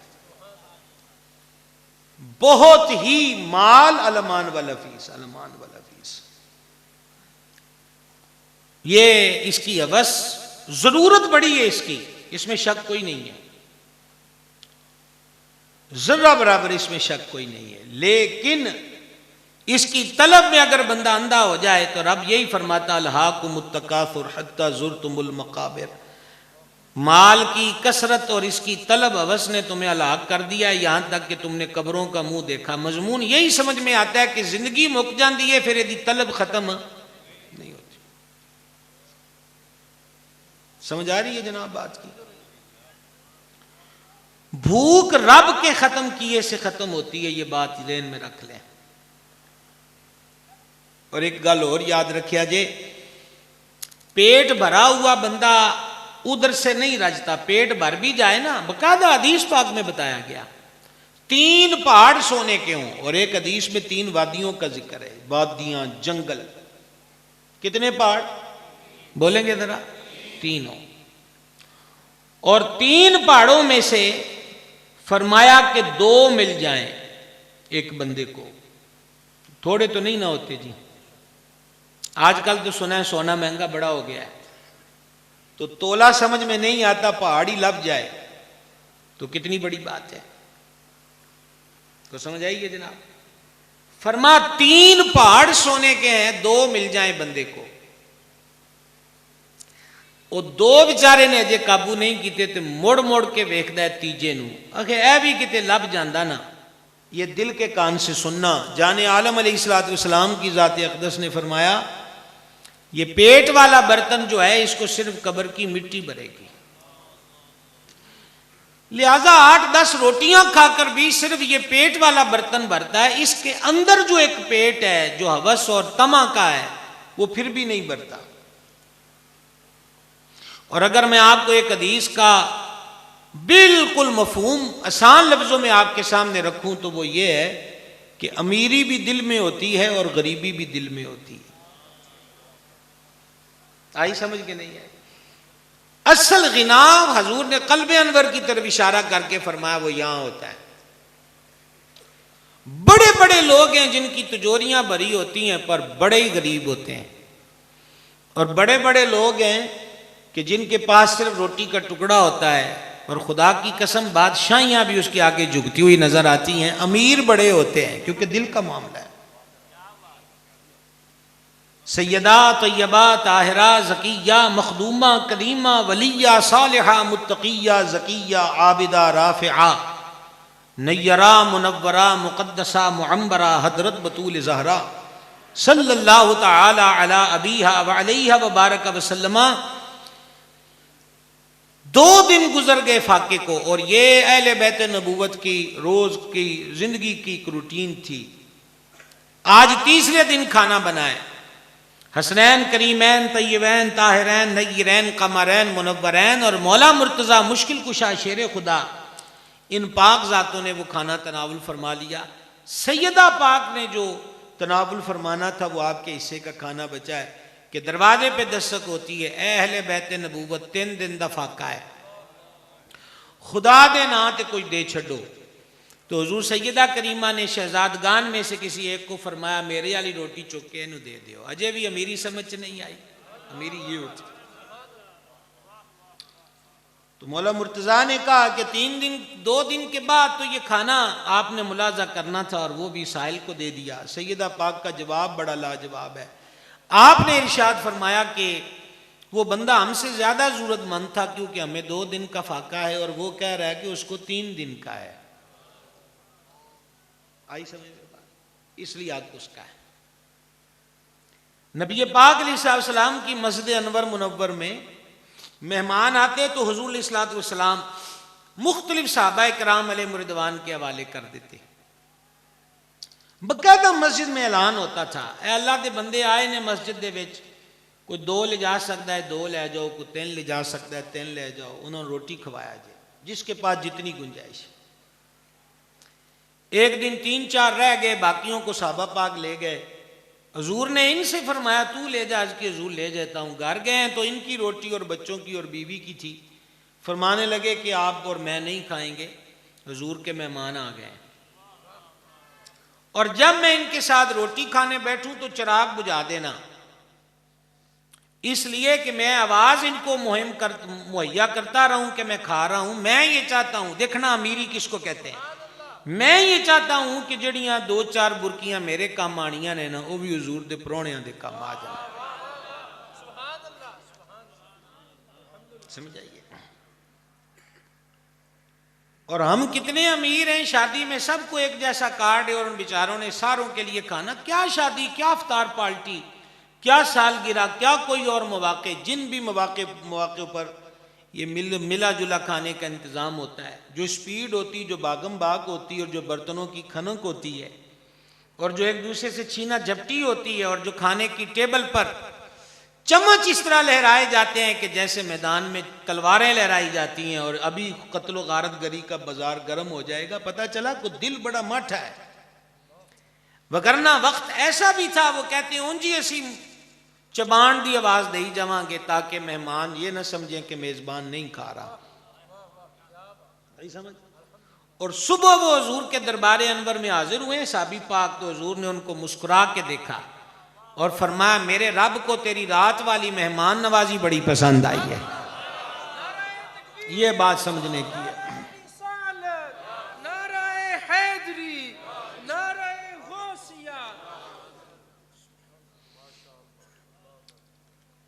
बहुत ही माल अलमान वाला फीस, अलमान वाला फीस। ये इसकी हवस, जरूरत बड़ी है इसकी, इसमें शक कोई नहीं है, जर्रा बराबर इसमें शक कोई नहीं है। लेकिन इसकी तलब में अगर बंदा अंधा हो जाए तो रब यही फरमाता अलहाकुमुत तकासुर हत्ता ज़ुरतुमुल मकाबिर, माल की कसरत और इसकी तलब हवस ने तुम्हें हलाक कर दिया, यहां तक कि तुमने कब्रों का मुंह देखा। मजमून यही समझ में आता है कि जिंदगी मुक जाती है फिर यदि तलब खत्म नहीं होती। समझ आ रही है जनाब बात की? भूख रब के खत्म किए से खत्म होती है, ये बात ज़हन में रख लें। और एक गल और याद रखिया जे, पेट भरा हुआ बंदा उधर से नहीं रजता, पेट भर भी जाए ना, बकायदा हदीस पाक में बताया गया 3 पहाड़ सोने के हों, और एक हदीस में 3 वादियों का जिक्र है, वादियां, जंगल। कितने पहाड़ बोलेंगे जरा? 3 हो। और 3 पहाड़ों में से फरमाया कि 2 मिल जाएं एक बंदे को, थोड़े तो नहीं ना होते जी। आजकल तो सुना है सोना महंगा बड़ा हो गया है, तो तोला समझ में नहीं आता, पहाड़ी लग जाए तो कितनी बड़ी बात है। तो समझ आइए जनाब, फरमा 3 पहाड़ सोने के हैं, 2 मिल जाए बंदे को। वो 2 बेचारे ने अजे काबू नहीं किते, तो मुड़ मुड़ के वेखदा है तीजे नू, आखे ऐ भी किते लब जांदा ना। ये दिल के कान से सुनना। जाने आलम अलैहिस्सलाम की ज़ात अक़दस ने फरमाया, ये पेट वाला बर्तन जो है इसको सिर्फ कब्र की मिट्टी भरेगी, लिहाजा 8-10 रोटियां खाकर भी सिर्फ ये पेट वाला बर्तन भरता है, इसके अंदर जो एक पेट है जो हवस और तमा का है वो फिर भी नहीं भरता। और अगर मैं आपको एक हदीस का बिल्कुल मफहूम आसान लफ्जों में आपके सामने रखूं तो वो ये है कि अमीरी भी दिल में होती है और गरीबी भी दिल में होती है। आई समझ के नहीं है? असल गिना हजूर ने कल्ब अनवर की तरफ इशारा करके फरमाया वो यहां होता है। बड़े बड़े लोग हैं जिनकी तिजोरियां भरी होती हैं पर बड़े ही गरीब होते हैं, और बड़े बड़े लोग हैं कि जिनके पास सिर्फ रोटी का टुकड़ा होता है, और खुदा की कसम बादशाहियां भी उसके आगे झुकती हुई नजर आती हैं। अमीर बड़े होते हैं क्योंकि दिल का मामला है। सैयदा, तैयबा, ताहिरा, ज़किया, मखदूमा, करीमा, वलिया, सालिहा, मुत्तकिया, ज़किया, आबिदा, राफ़िआ, नय्यरा, मुनव्वरा, मुक़द्दसा, मुअम्बरा, हज़रत बतूल ज़हरा सल्लल्लाहु तआला अला अबीहा व अलैहा व बारक व सल्लमा। 2 दिन गुजर गए फाके को, और ये अहले बैत नबूवत की रोज की जिंदगी की एक रूटीन थी। आज तीसरे दिन खाना बनाए, हसनैन, करीमैन, तय्यबैन, ताहिरैन, नय्यरैन, कमरैन, मुनव्वरैन और मौला मुर्तज़ा मुश्किल कुशा शेर खुदा, इन पाक ज़ातों ने वो खाना तनावुल फरमा लिया। सैयदा पाक ने जो तनावुल फरमाना था वो आपके हिस्से का खाना बचा है कि दरवाजे पे दस्तक होती है, ए अहले बैत नबूवत 3 दिन दा फाका है, खुदा दे ना ते कुछ दे छड़ो। तो हुजूर सैयदा करीमा ने शहजादगान में से किसी एक को फरमाया मेरे वाली रोटी चुक के इन्हें दे दियो। अजय भी अमीरी समझ नहीं आई, अमीरी ये होती। तो मौला मुर्तज़ा ने कहा कि 2 दिन के बाद तो ये खाना आपने मुलाजा करना था, और वो भी साहिल को दे दिया। सैयदा पाक का जवाब बड़ा लाजवाब है। आपने इरशाद फरमाया कि वो बंदा हमसे ज्यादा जरूरतमंद था क्योंकि हमें 2 दिन का फाका है, और वो कह रहा है कि उसको 3 दिन का है। आई समझ में बात? इसलिए हक उसका है। नबी पाक अलैहिस्सलाम की मस्जिद अनवर मुनव्वर में मेहमान आते तो हुजूर अलैहिस्सलाम मुख्तलिफ सहाबा किराम अलैहिम रिदवान के हवाले कर देते। बकायदा मस्जिद में ऐलान होता था, ए अल्लाह के बंदे आए ने मस्जिद दे विच, कोई 2 ले जा सकता है 2 ले जाओ, कोई 3 ले जा सकता है 3 ले जाओ। उन्होंने रोटी खवाया जाए जिसके पास जितनी गुंजाइश। एक दिन 3-4 रह गए, बाकियों को सहाबा पाक ले गए। हजूर ने इनसे फरमाया तू ले जा, कि हजूर ले जाता हूँ। घर गए हैं तो इनकी रोटी और बच्चों की और बीवी की थी। फरमाने लगे कि आप और मैं नहीं खाएंगे, हजूर के मेहमान आ गए, और जब मैं इनके साथ रोटी खाने बैठूं तो चिराग बुझा देना, इसलिए कि मैं आवाज इनको मुहैया करता रहूं कि मैं खा रहा हूं। मैं ये चाहता हूं, देखना अमीरी किसको कहते हैं, मैं ये चाहता हूं कि जड़ियां 2-4 बुरकियां मेरे काम आनियां ने ना, वो भी हुजूर दे प्रोहणियां दे काम आ जाए। समझ आइए? और हम कितने अमीर हैं, शादी में सबको एक जैसा कार्ड है और उन बेचारों ने सारों के लिए खाना। क्या शादी, क्या इफ्तार पार्टी, क्या सालगिरह, क्या कोई और मौके, जिन भी मौके पर ये मिला जुला खाने का इंतज़ाम होता है, जो स्पीड होती, जो बागम बाग होती, और जो बर्तनों की खनक होती है, और जो एक दूसरे से छीना झपटी होती है, और जो खाने की टेबल पर चम्मच इस तरह लहराए जाते हैं कि जैसे मैदान में तलवारें लहराई जाती हैं और अभी कत्लो गारत गरी का बाजार गर्म हो जाएगा, पता चला को दिल बड़ा मठ है। वगरना वक्त ऐसा भी था, वो कहते हैं ऊंजी असी चबान दी आवाज दे जावांगे ताकि मेहमान ये ना समझें कि मेजबान नहीं खा रहा, नहीं समझ। और सुबह वो हुजूर के दरबार अनवर में हाजिर हुए साहबी पाक, तो हुजूर ने उनको मुस्कुरा के देखा और फरमाया मेरे रब को तेरी रात वाली मेहमान नवाजी बड़ी पसंद आई है। ये बात समझने की है।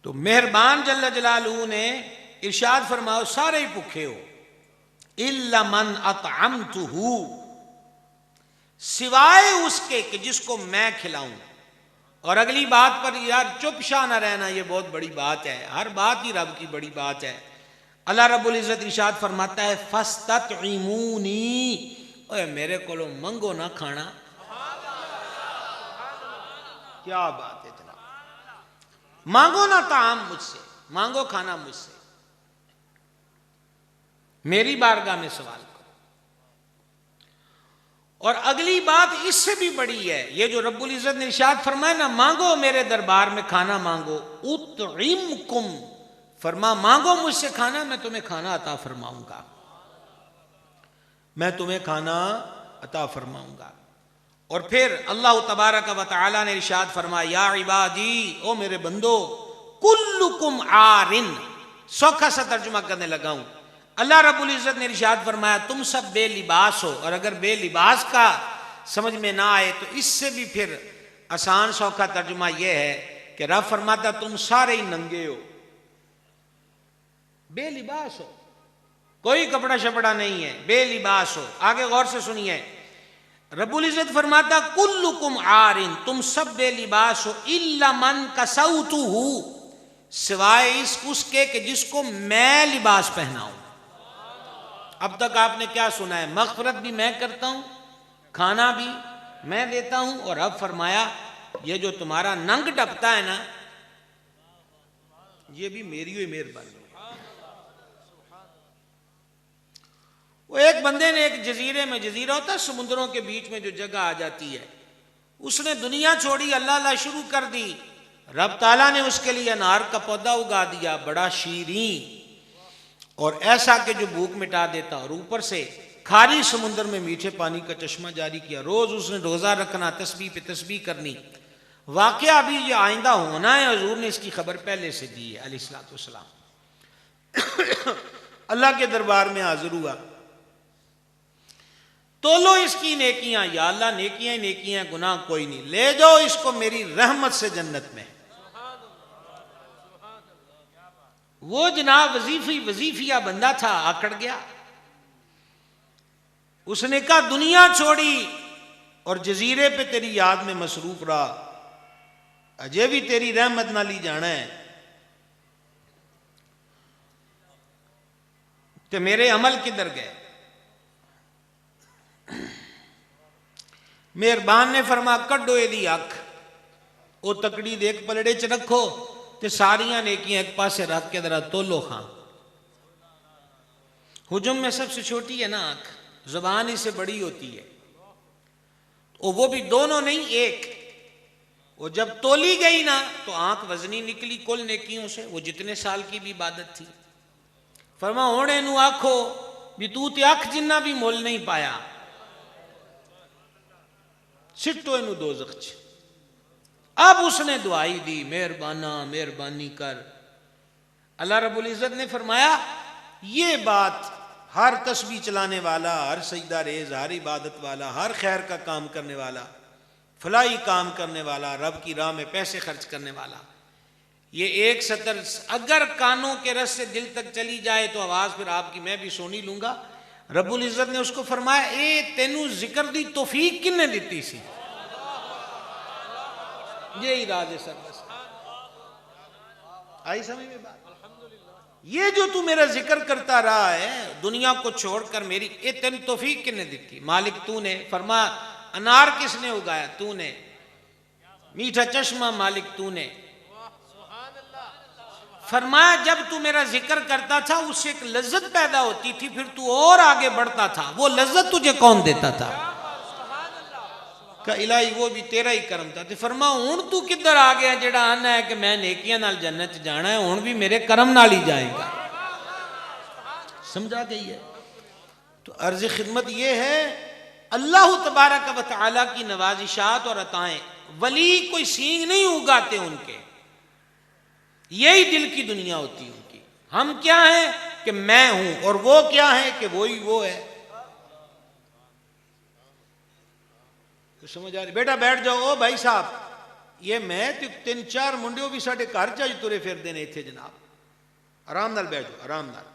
तो मेहरबान जल्ल जलालू ने इरशाद फरमाओ सारे ही भूखे हो, इल्ला मन अतअमतुहु, सिवाय उसके कि जिसको मैं खिलाऊं। और अगली बात पर यार चुप शा ना रहना, ये बहुत बड़ी बात है, हर बात ही रब की बड़ी बात है। अल्लाह रब्बुल इज्जत इरशाद फरमाता है फस्ततइमूनी, ओए मेरे कोलो मंगो ना खाना। क्या बात है जनाब, मांगो ना ताम मुझसे, मांगो खाना मुझसे, मेरी बारगाह में सवाल करो। और अगली बात इससे भी बड़ी है, ये जो रब्बुल इज्जत ने इरशाद फरमाया ना मांगो मेरे दरबार में खाना मांगो, उतइमकुम, फरमा मांगो मुझसे खाना, मैं तुम्हें खाना अता फरमाऊंगा, मैं तुम्हें खाना अता फरमाऊंगा। और फिर अल्लाह तबारक व तआला ने इरशाद फरमाया या इबादी, ओ मेरे बंदो, कुल्लुकुम आरिन, सौखा सा तर्जुमा करने लगा हूं। अल्लाह रब्बुल इज्जत ने इरशाद फरमाया तुम सब बेलिबास हो, और अगर बेलिबास का समझ में ना आए तो इससे भी फिर आसान सौखा तर्जुमा यह है कि रब फरमाता तुम सारे ही नंगे हो, बेलिबास हो, कोई कपड़ा शपड़ा नहीं है, बेलिबास हो। आगे गौर से सुनिए, रब्बुल इज्जत फरमाता कुल्लुकुम आरिन, तुम सब बेलिबास हो, इल्ला मन कसौतुहु, सिवाय इस उसके कि जिसको मैं लिबास पहनाऊं। अब तक आपने क्या सुना है, मग़फ़िरत भी मैं करता हूं, खाना भी मैं देता हूं, और अब फरमाया ये जो तुम्हारा नंग टपता है ना, ये भी मेरी हुई मेहरबानी। वो एक बंदे ने एक जजीरे में, जजीरा होता है समुद्रों के बीच में जो जगह आ जाती है, उसने दुनिया छोड़ी, अल्लाह अल्लाह शुरू कर दी। रब ताला ने उसके लिए अनार का पौधा उगा दिया, बड़ा शीरीं और ऐसा कि जो भूख मिटा देता, और ऊपर से खारी समुद्र में मीठे पानी का चश्मा जारी किया। रोज उसने रोजा रखना, तस्बीह पे तस्बीह करनी। वाकया अभी ये आइंदा होना है, हुजूर ने इसकी खबर पहले से दी है अलैहिस्सलातु वस्सलाम। अल्लाह के दरबार में हाजिर हुआ, तोलो इसकी नेकियां, या अल्लाह नेकियां ही नेकियां, गुनाह कोई नहीं, ले जाओ इसको मेरी रहमत से जन्नत में। वो जनाब वजीफिया बंदा था, आकड़ गया। उसने कहा दुनिया छोड़ी और जजीरे पे तेरी याद में मसरूफ रहा, अजय भी तेरी रहमत ना ली जाना है, तो मेरे अमल किधर गए। मेहरबान ने फरमा कड्डो एदी अख, वो तकड़ी देख पलड़े च रखो, ते सारियां नेकियां एक पासे रख के जरा तोलो खां। हुजुम में सबसे छोटी है ना आंख, जुबान इससे बड़ी होती है, और वो भी दोनों नहीं एक। वो जब तोली गई ना तो आंख वजनी निकली कुल नेकियों से, वो जितने साल की भी इबादत थी। फरमा होने नू आखो भी तू ते अख जिन्ना भी मुल नहीं पाया, सिटो इनू दोज़ख च। अब उसने दुआई दी, मेहरबाना मेहरबानी कर। अल्लाह रब्बुल इज्जत ने फरमाया ये बात हर तस्बीह चलाने वाला, हर सजदा रेज, हर इबादत वाला, हर खैर का काम करने वाला, फलाही काम करने वाला, रब की राह में पैसे खर्च करने वाला, ये एक सतर अगर कानों के रस से दिल तक चली जाए तो आवाज फिर आपकी मैं भी सुनी लूंगा। रब्बुल इज्जत ने उसको फरमाया ए तेनू जिक्र दी तौफीक किन्ने दिती सी, यही राज सरबस। आई समझ में बात? ये जो तू मेरा जिक्र करता रहा है दुनिया को छोड़कर मेरी, ये तेन तौफीक किन्ने दी? मालिक तू ने। फरमा अनार किसने उगाया? तू ने। मीठा चश्मा मालिक तू ने। फरमाया जब तू मेरा जिक्र करता था उससे एक लज्जत पैदा होती थी, फिर तू और आगे बढ़ता था, वो लज्जत तुझे कौन देता था? का इलाही वो भी तेरा ही करम था। फरमा हुण तू किधर आ गया जेड़ा आना है कि मैं नेकियां नाल जन्नत च जाना है, हुण भी मेरे करम नाल ही जाएगा। समझा गई है? तो अर्ज खिदमत ये है, अल्लाह तबारक व तआला की नवाजिशात और अताएं, वली कोई सींग नहीं उगाते उनके, यही दिल की दुनिया होती है उनकी। हम क्या है कि मैं हूं, और वो क्या है कि वो ही वो है। तो समझ आ रही? बेटा बैठ जाओ। ओ भाई साहब, ये मैं तो 3-4 मुंडे भी साढ़े घर च तुरे फिरते ने इत्थे जनाब, आराम नाल बैठ जाओ, आराम नाल।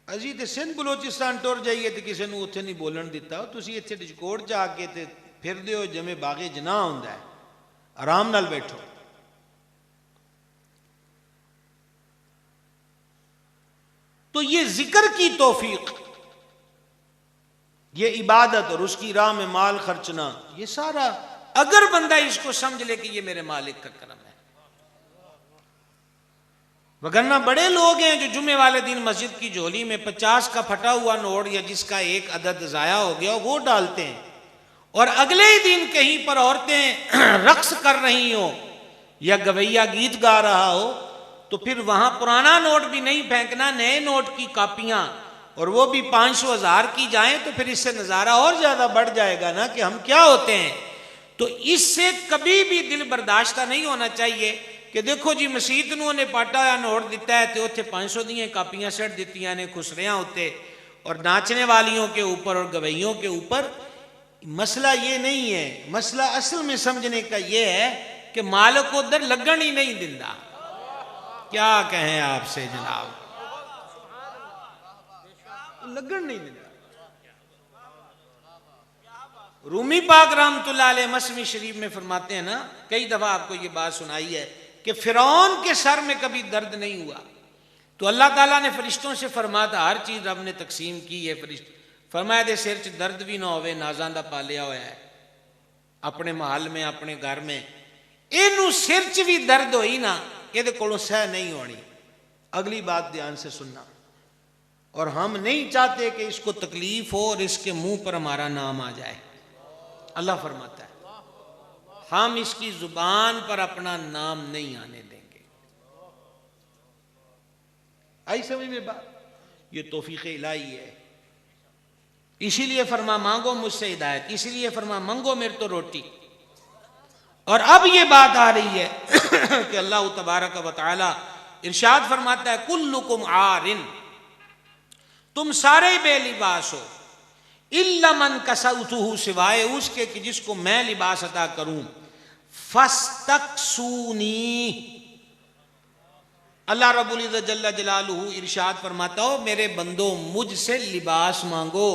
अजी तो सिंध बलोचिस्तान टुर जाइए तो किसी को उत्थे नहीं बोलन दिता, तुसी इत्थे डिस्कोट च आके ते फिरदे हो जिवें बागे जनाह हुंदा है। आराम नाल बैठो। तो ये जिक्र की तौफीक, ये इबादत और उसकी राह में माल खर्चना, ये सारा अगर बंदा इसको समझ ले कि ये मेरे मालिक का करम है। वगरना बड़े लोग हैं जो जुम्मे वाले दिन मस्जिद की झोली में 50 का फटा हुआ नोट या जिसका एक अदद जाया हो गया वो डालते हैं, और अगले ही दिन कहीं पर औरतें रक्स कर रही हो या गवैया गीत गा रहा हो, तो फिर वहां पुराना नोट भी नहीं फेंकना, नए नोट की कापियां, और वो भी 500-1000 की जाएं, तो फिर इससे नज़ारा और ज़्यादा बढ़ जाएगा ना कि हम क्या होते हैं। तो इससे कभी भी दिल बर्दाश्त नहीं होना चाहिए कि देखो जी मसीत नूं ने पाटा या नोट दिता है तो उत्थे 500 दी कापियां सट दित्तियां ने खुसरियां उत्ते, और नाचने वालियों के ऊपर और गवैयों के ऊपर। मसला ये नहीं है, मसला असल में समझने का ये है कि मालिक को उधर लगन ही नहीं दिंदा। क्या कहें आपसे जनाब, लगन नहीं दिंदा। रूमी पाक रहमतुल्लाह अलैह मसवी शरीफ में फरमाते हैं ना, कई दफा आपको ये बात सुनाई है कि फिरौन के सर में कभी दर्द नहीं हुआ, तो अल्लाह ताला ने फरिश्तों से फरमाया था, हर चीज रब ने तकसीम की है। फरमाया दे सिर च दर्द भी ना होवे, नाजां दा पालिया होया है अपने महल में, अपने घर में, इनू सिर च भी दर्द होई ना, ये कोलों सह नहीं होनी। अगली बात ध्यान से सुनना, और हम नहीं चाहते कि इसको तकलीफ हो और इसके मुंह पर हमारा नाम आ जाए। अल्लाह फरमाता है हम इसकी जुबान पर अपना नाम नहीं आने देंगे। आई समझ में बात? ये तौफीक इलाही है। इसीलिए फरमा मांगो मुझसे हिदायत, इसीलिए फरमा मांगो मेरे तो रोटी। और अब ये बात आ रही है कि अल्लाह तबारक व तआला इरशाद फरमाता है कुल्लुकुम आरिन, तुम सारे बेलिबास हो, इल्ला मन कसौतुहु, सिवाय उसके कि जिसको मैं लिबास अता करूं। फस्तक्सूनी, अल्लाह रब्बुल इज्जत जल्ला जलालुहु इरशाद फरमाता हो मेरे बंदो मुझसे लिबास मांगो।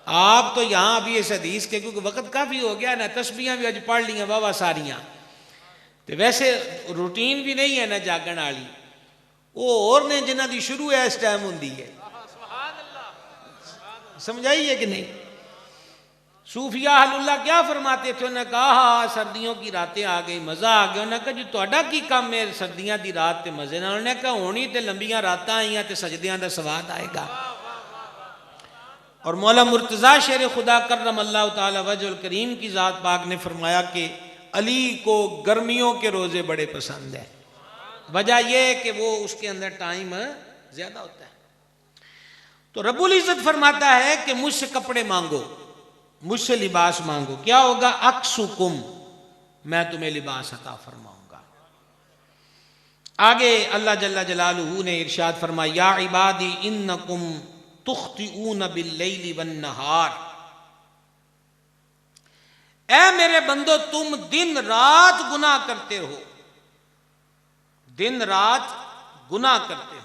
आप तो यहां अभी इस हदीस के, क्योंकि वक्त काफी हो गया ना, तस्बीहां भी अज पढ़ लिया बाबा सारियां, तो वैसे रूटीन भी नहीं है ना जागण वाली, वो और ने जिन्हों की शुरू है इस टाइम होंगी है। समझाइए कि नहीं? सूफिया अहलुल्लाह क्या फरमाते थे, उन्होंने कहा हाँ सर्दियों की रातें आ गई, मज़ा आ गया। उन्होंने कहा जी तुहाडा की काम है सर्दियों की रात ते मजे नाल? उन्होंने कहा होनी ते लंबियां रातां आईयां ते सजदियां दा स्वाद आएगा। और मौला मुर्तज़ा शेर खुदा करम अल्लाह ताला वजहुल करीम की ज़ात पाक ने फरमाया कि अली को गर्मियों के रोज़े बड़े पसंद है। वजह यह है कि वो उसके अंदर टाइम ज़्यादा होता है। तो रब्बुल इज़्ज़त फरमाता है कि मुझसे कपड़े मांगो, मुझसे लिबास मांगो, क्या होगा? अक्सुकुम, मैं तुम्हें लिबास अता फरमाऊंगा। आगे अल्लाह जल्ला जलालुहु ने इरशाद फरमाया या इबादी इन्नकुम तुख्तिऊन बिल्लैली वन्नहार, ऐ मेरे बंदो तुम दिन रात गुनाह करते हो, दिन रात गुनाह करते हो।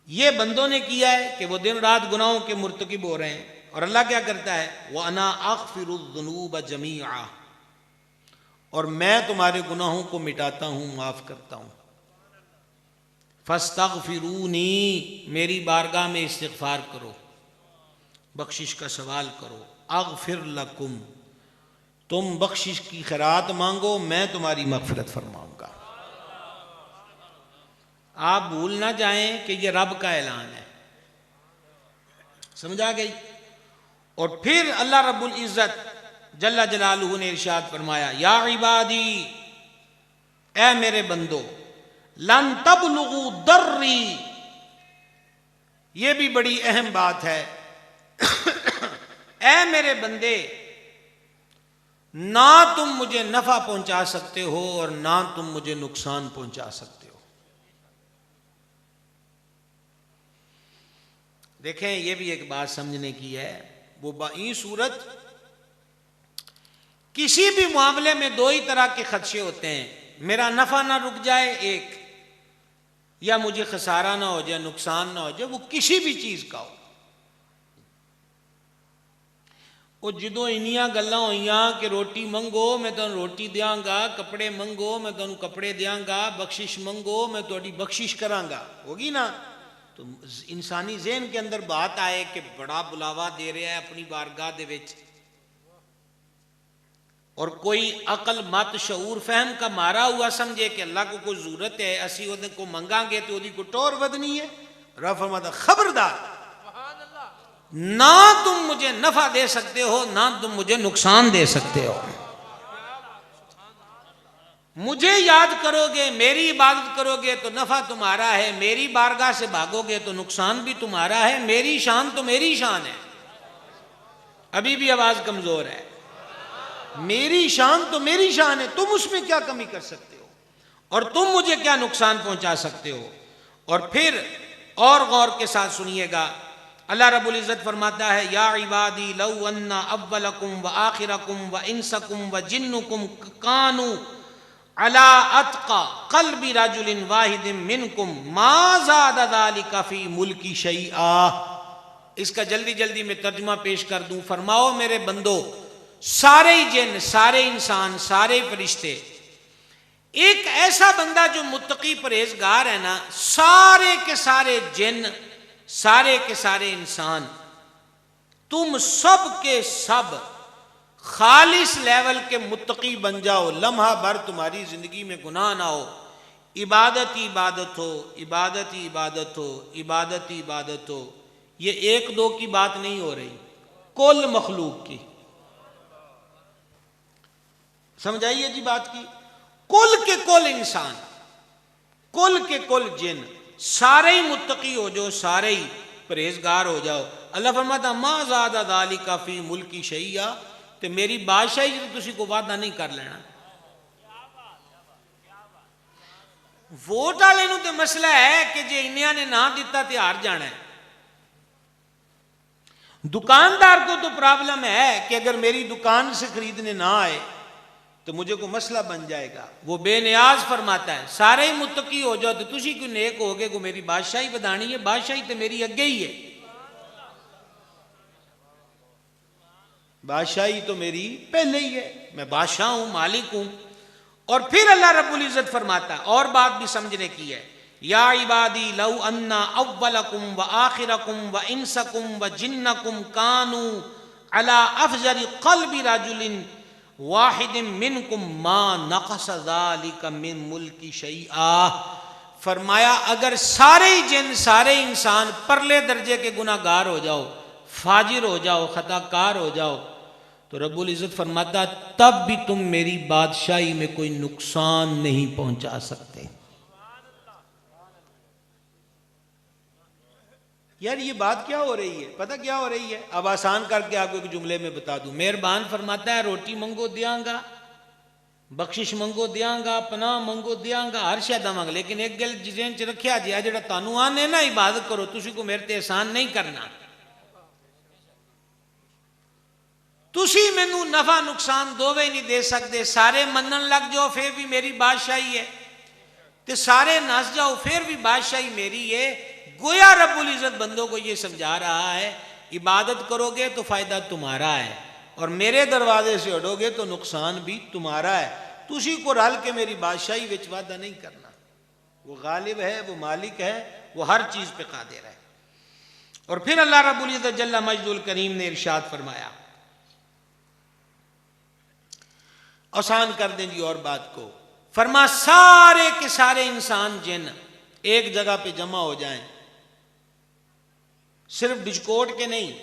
ये बंदों ने किया है कि वो दिन रात गुनाहों के मुर्तकिब हो रहे हैं, और अल्लाह क्या करता है? व अना अग़फ़िरुज़्ज़ुनूब जमीआ, और मैं तुम्हारे गुनाहों को मिटाता हूं, माफ करता हूं। फस्तग़फ़िरूनी, मेरी बारगाह में इस्तिग़फ़ार करो, बख्शिश का सवाल करो। अग़फ़िर लकुम, तुम बख्शिश की खैरात मांगो, मैं तुम्हारी मगफिरत फरमाऊंगा। आप भूल ना जाएं कि यह रब का ऐलान है, समझा गई। और फिर अल्लाह रब्बुल इज्जत जल्ला जलालुहु ने इरशाद फरमाया, या इबादी, ए मेरे बंदो, लन तबलुगु दर्री, ये भी बड़ी अहम बात है। ए मेरे बंदे, ना तुम मुझे नफा पहुंचा सकते हो और ना तुम मुझे नुकसान पहुंचा सकते हो। देखें, यह भी एक बात समझने की है। वो बाई सूरत किसी भी मामले में दो ही तरह के खदशे होते हैं, मेरा नफा ना रुक जाए एक, या मुझे खसारा ना हो जाए, नुकसान ना हो जाए, वो किसी भी चीज का हो। वो जो इनियां गल्लां होइयां कि रोटी मंगो मैं तुहानू रोटी देंगा, कपड़े मंगो मैं तुहानू कपड़े देंगा, बख्शिश मंगो मैं तुहाडी बख्शिश करांगा, होगी ना। तो इंसानी ज़हन के अंदर बात आए कि बड़ा बुलावा दे रहा है अपनी बारगाह दे विच, और कोई अकल मत शऊर फहम का मारा हुआ समझे कि अल्लाह को कोई जरूरत है, असी उहदे को मंगांगे तो उहदी को टोर वधनी है। रब फरमाता, खबरदार, ना तुम मुझे नफा दे सकते हो ना तुम मुझे नुकसान दे सकते हो। मुझे याद करोगे, मेरी इबादत करोगे तो नफा तुम्हारा है, मेरी बारगाह से भागोगे तो नुकसान भी तुम्हारा है। मेरी शान तो मेरी शान है, अभी भी आवाज कमजोर है। मेरी शान तो मेरी शान है, तुम उसमें क्या कमी कर सकते हो और तुम मुझे क्या नुकसान पहुंचा सकते हो। और फिर और गौर के साथ सुनिएगा, अल्लाह रब्बुल इज्जत फरमाता है, या इबादी लौ अन्ना अव्वलकुम व आखिरकुम व इंसकुम व जिन्नुकुम कानू अला अत्का क़ल्बि रजुलिन वाहिदिन मिनकुम मा ज़ादा ज़ालिका फ़ी मुल्की शैआ। इसका जल्दी जल्दी में तर्जुमा पेश कर दूं। फरमाओ मेरे बंदो, सारे जिन, सारे इंसान, सारे फरिश्ते, एक ऐसा बंदा जो मुत्तकी परहेजगार है ना, सारे के सारे जिन, सारे के सारे इंसान, तुम सब के सब खालिस लेवल के मुत्तकी बन जाओ, लम्हा भर तुम्हारी जिंदगी में गुनाह ना हो, इबादत ही इबादत हो, इबादत ही इबादत हो, इबादत ही इबादत हो। ये एक दो की बात नहीं हो रही, कुल मखलूक की। समझाइए जी बात की। कुल के कुल इंसान, कुल के कुल जिन, सारे ही मुत्तकी हो जाओ, सारे ही परहेजगार हो जाओ। अल्लाह फरमाता, मा ज़ादा ज़ालिका फ़ी मुल्की शैआ, ते मेरी बादशाही तो तुसी को वादा नहीं कर लेना। वोट वाले तो मसला है कि जे इन्निया ने ना दिता तो हार जाना है। दुकानदार को तो प्रॉब्लम है कि अगर मेरी दुकान से खरीदने ना आए तो मुझे को मसला बन जाएगा। वो बेनियाज फरमाता है, सारे ही मुत्तकी हो जाओ तो तुसी क्यों नेक हो गए, को मेरी बादशाही बधानी है, बादशाही तो मेरी अगे ही है, बादशाही तो मेरी पहले ही है, मैं बादशाह हूं, मालिक हूं। और फिर अल्लाह रब्बुल इज्जत फरमाता है, और बात भी समझने की है, या इबादी लौ अन्ना अव्वलकुम व आखिरकुम व इंसकुम व जिन्नकुम कानू अला अफजरी क़ल्बि रजुलिन वाहिदिन मिनकुम मा नक़स ज़ालिका मिन मुल्की शैआ। फरमाया, अगर सारे ही जिन, सारे इंसान परले दर्जे के गुनाहगार हो जाओ, फाजिर हो जाओ, खताकार हो जाओ, तो रब्बुल इज़्ज़त फरमाता तब भी तुम मेरी बादशाही में कोई नुकसान नहीं पहुंचा सकते। यार ये बात क्या हो रही है, पता क्या हो रही है? अब आसान करके आपको एक जुमले में बता दूं। मेहरबान फरमाता है, रोटी मंगो दियांगा, बख्शिश मंगो दियांगा, पनाह मंगो दियांगा, हर शय देवांगा, लेकिन एक गल जिहन च रखिया जी, जेड़ा तानू आने ना इबादत करो, तुसी को मेरे ते एहसान नहीं करना। तुसी मैनू नफा नुकसान दोवे नहीं दे सकते। सारे मनन लग जाओ फिर भी मेरी बादशाही है, ते सारे नस जाओ फिर भी बादशाही मेरी है। गोया रब्बुल इज़्ज़त बंदों को ये समझा रहा है, इबादत करोगे तो फायदा तुम्हारा है और मेरे दरवाजे से हटोगे तो नुकसान भी तुम्हारा है। तुसी को रल के मेरी बादशाही विच वादा नहीं करना। वो गालिब है, वो मालिक है, वो हर चीज पे कादिर है। और फिर अल्लाह रब्बुल इज़्ज़त जल्ला मजदुल करीम ने इरशाद फरमाया, आसान कर दें जी और बात को। फरमा सारे के सारे इंसान जिन एक जगह पे जमा हो जाएं, सिर्फ बिजकोट के नहीं,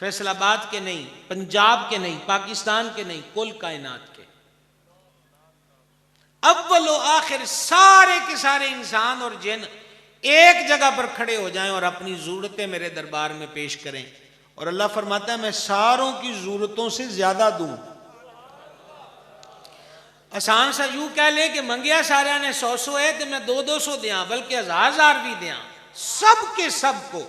फैसलाबाद के नहीं, पंजाब के नहीं, पाकिस्तान के नहीं, कुल कायनात के, अव्वल व आखिर सारे के सारे इंसान और जिन एक जगह पर खड़े हो जाएं और अपनी जरूरतें मेरे दरबार में पेश करें। और अल्लाह फरमाता है मैं सारों की जरूरतों से ज्यादा दूं। आसान सा यूं कह ले कि मंगिया सारे ने 100 है तो मैं 200 दिया, बल्कि 1000 भी दिया, सब के सब को।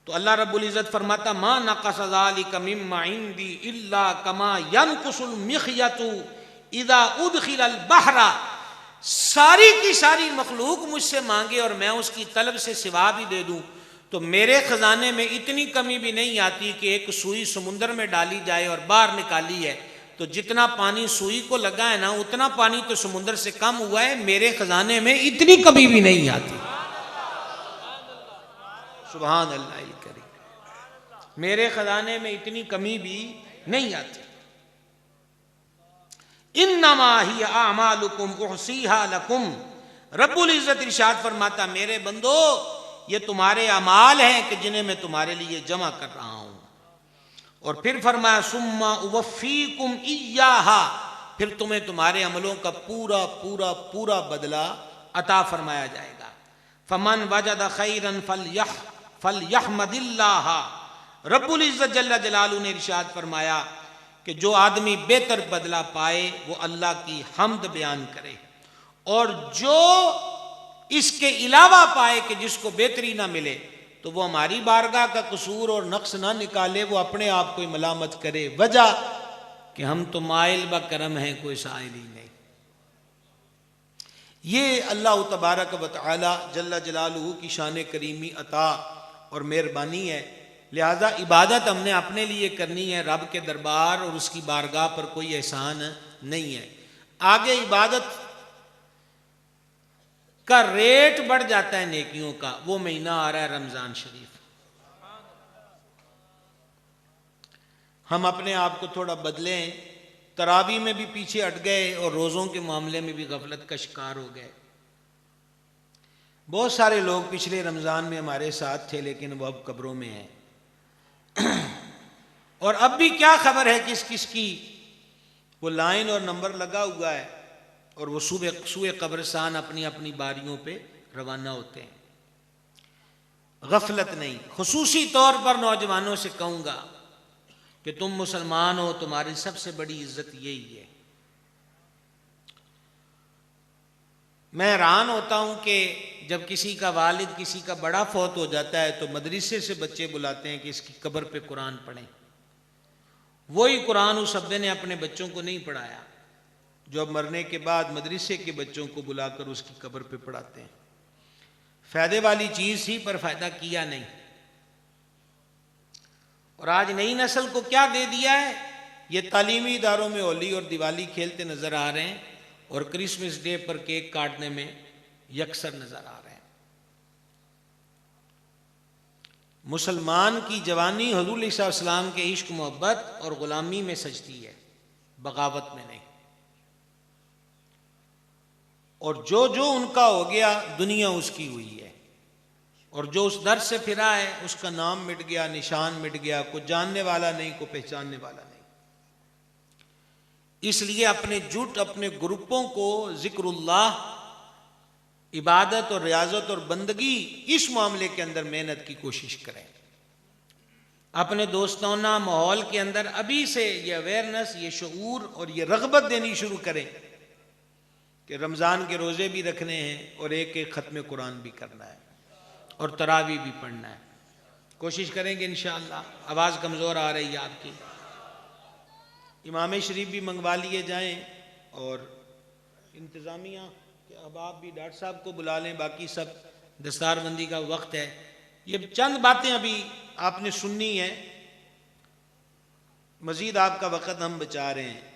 तो अल्लाह रब्बुल इज्जत फरमाता मा नक़स ज़ालिका मिम्मा इंदी इल्ला कमा यनकुसुल मिख़यतु इज़ा उदखिलल बहरा। सारी की सारी मखलूक मुझसे मांगे और मैं उसकी तलब से सिवा भी दे दूं तो मेरे खजाने में इतनी कमी भी नहीं आती कि एक सुई समुद्र में डाली जाए और बाहर निकाली है तो जितना पानी सुई को लगा है ना उतना पानी तो समुद्र से कम हुआ है, मेरे खजाने में इतनी कमी भी नहीं आती। सुभान अल्लाह करीम, मेरे खजाने में इतनी कमी भी नहीं आती। इन्नमा ही आमालुकुम उहसीहा लकुम। रब्बुल इज्जत इरशाद फरमाता मेरे बंदो ये तुम्हारे अमाल हैं कि जिन्हें मैं तुम्हारे लिए जमा कर रहा हूं। और फिर फरमाया सुम्मा उवफ़ीकुम इय्याहा, फिर तुम्हें तुम्हारे अमलों का पूरा पूरा पूरा बदला अता फरमाया जाएगा। फमन वजद खैरन फलयहमदिल्लाह। रब्बुल इज्जत जल्ला जलालू ने इरशाद फरमाया कि जो आदमी बेहतर बदला पाए वो अल्लाह की हम्द बयान करे, और जो इसके अलावा पाए कि जिसको बेहतरी ना मिले तो वो हमारी बारगाह का कसूर और नक्स ना निकाले, वो अपने आप को मलामत करे। वजह कि हम तो माइल ब करम हैं, कोई साइल ही नहीं। ये अल्लाह तबारक व तआला जल्ला जलालुहु की शान करीमी अता और मेहरबानी है। लिहाजा इबादत हमने अपने लिए करनी है, रब के दरबार और उसकी बारगाह पर कोई एहसान नहीं है। आगे इबादत का रेट बढ़ जाता है नेकियों का। वो महीना आ रहा है रमजान शरीफ, हम अपने आप को थोड़ा बदलें। तरावी में भी पीछे हट गए और रोज़ों के मामले में भी गफलत का शिकार हो गए। बहुत सारे लोग पिछले रमज़ान में हमारे साथ थे लेकिन वो अब कब्रों में हैं और अब भी क्या खबर है किस किस की। वो लाइन और नंबर लगा हुआ है और वो सुबह कब्रिस्तान अपनी अपनी बारियों पे रवाना होते हैं। गफलत नहीं। खुसूसी तौर पर नौजवानों से कहूँगा कि तुम मुसलमान हो, तुम्हारी सबसे बड़ी इज्जत यही है। मैं हैरान होता हूँ कि जब किसी का वालिद किसी का बड़ा फौत हो जाता है तो मदरसे से बच्चे बुलाते हैं कि इसकी कब्र पे कुरान पढ़ें। वही कुरान उस अब्बे ने अपने बच्चों को नहीं पढ़ाया जो अब मरने के बाद मदरसे के बच्चों को बुलाकर उसकी कब्र पे पढ़ाते हैं। फायदे वाली चीज थी पर फायदा किया नहीं। और आज नई नस्ल को क्या दे दिया है, ये तालीमी इदारों में होली और दिवाली खेलते नजर आ रहे हैं और क्रिसमस डे पर केक काटने में यकसर नजर आ रहे हैं। मुसलमान की जवानी हुजूर अलैहिस्सलाम के इश्क मोहब्बत और गुलामी में सजती है, बगावत में नहीं। और जो जो उनका हो गया दुनिया उसकी हुई है, और जो उस दर से फिरा है उसका नाम मिट गया, निशान मिट गया, कोई जानने वाला नहीं, कोई पहचानने वाला नहीं। इसलिए अपने जुट अपने ग्रुपों को जिक्रुल्लाह, इबादत और रियाजत और बंदगी इस मामले के अंदर मेहनत की कोशिश करें। अपने दोस्ताना माहौल के अंदर अभी से ये अवेयरनेस, ये शऊर और ये रग़बत देनी शुरू करें कि रमज़ान के रोज़े भी रखने हैं और एक एक ख़त्म कुरान भी करना है और तरावी भी पढ़ना है। कोशिश करेंगे इंशाअल्लाह। आवाज़ कमज़ोर आ रही है आपकी, इमाम शरीफ भी मंगवा लिए जाएं और इंतज़ामिया के अहबाब भी डॉक्टर साहब को बुला लें। बाकी सब दस्तारबंदी का वक्त है। ये चंद बातें अभी आपने सुननी है, मज़ीद आपका वक़्त हम बचा रहे हैं।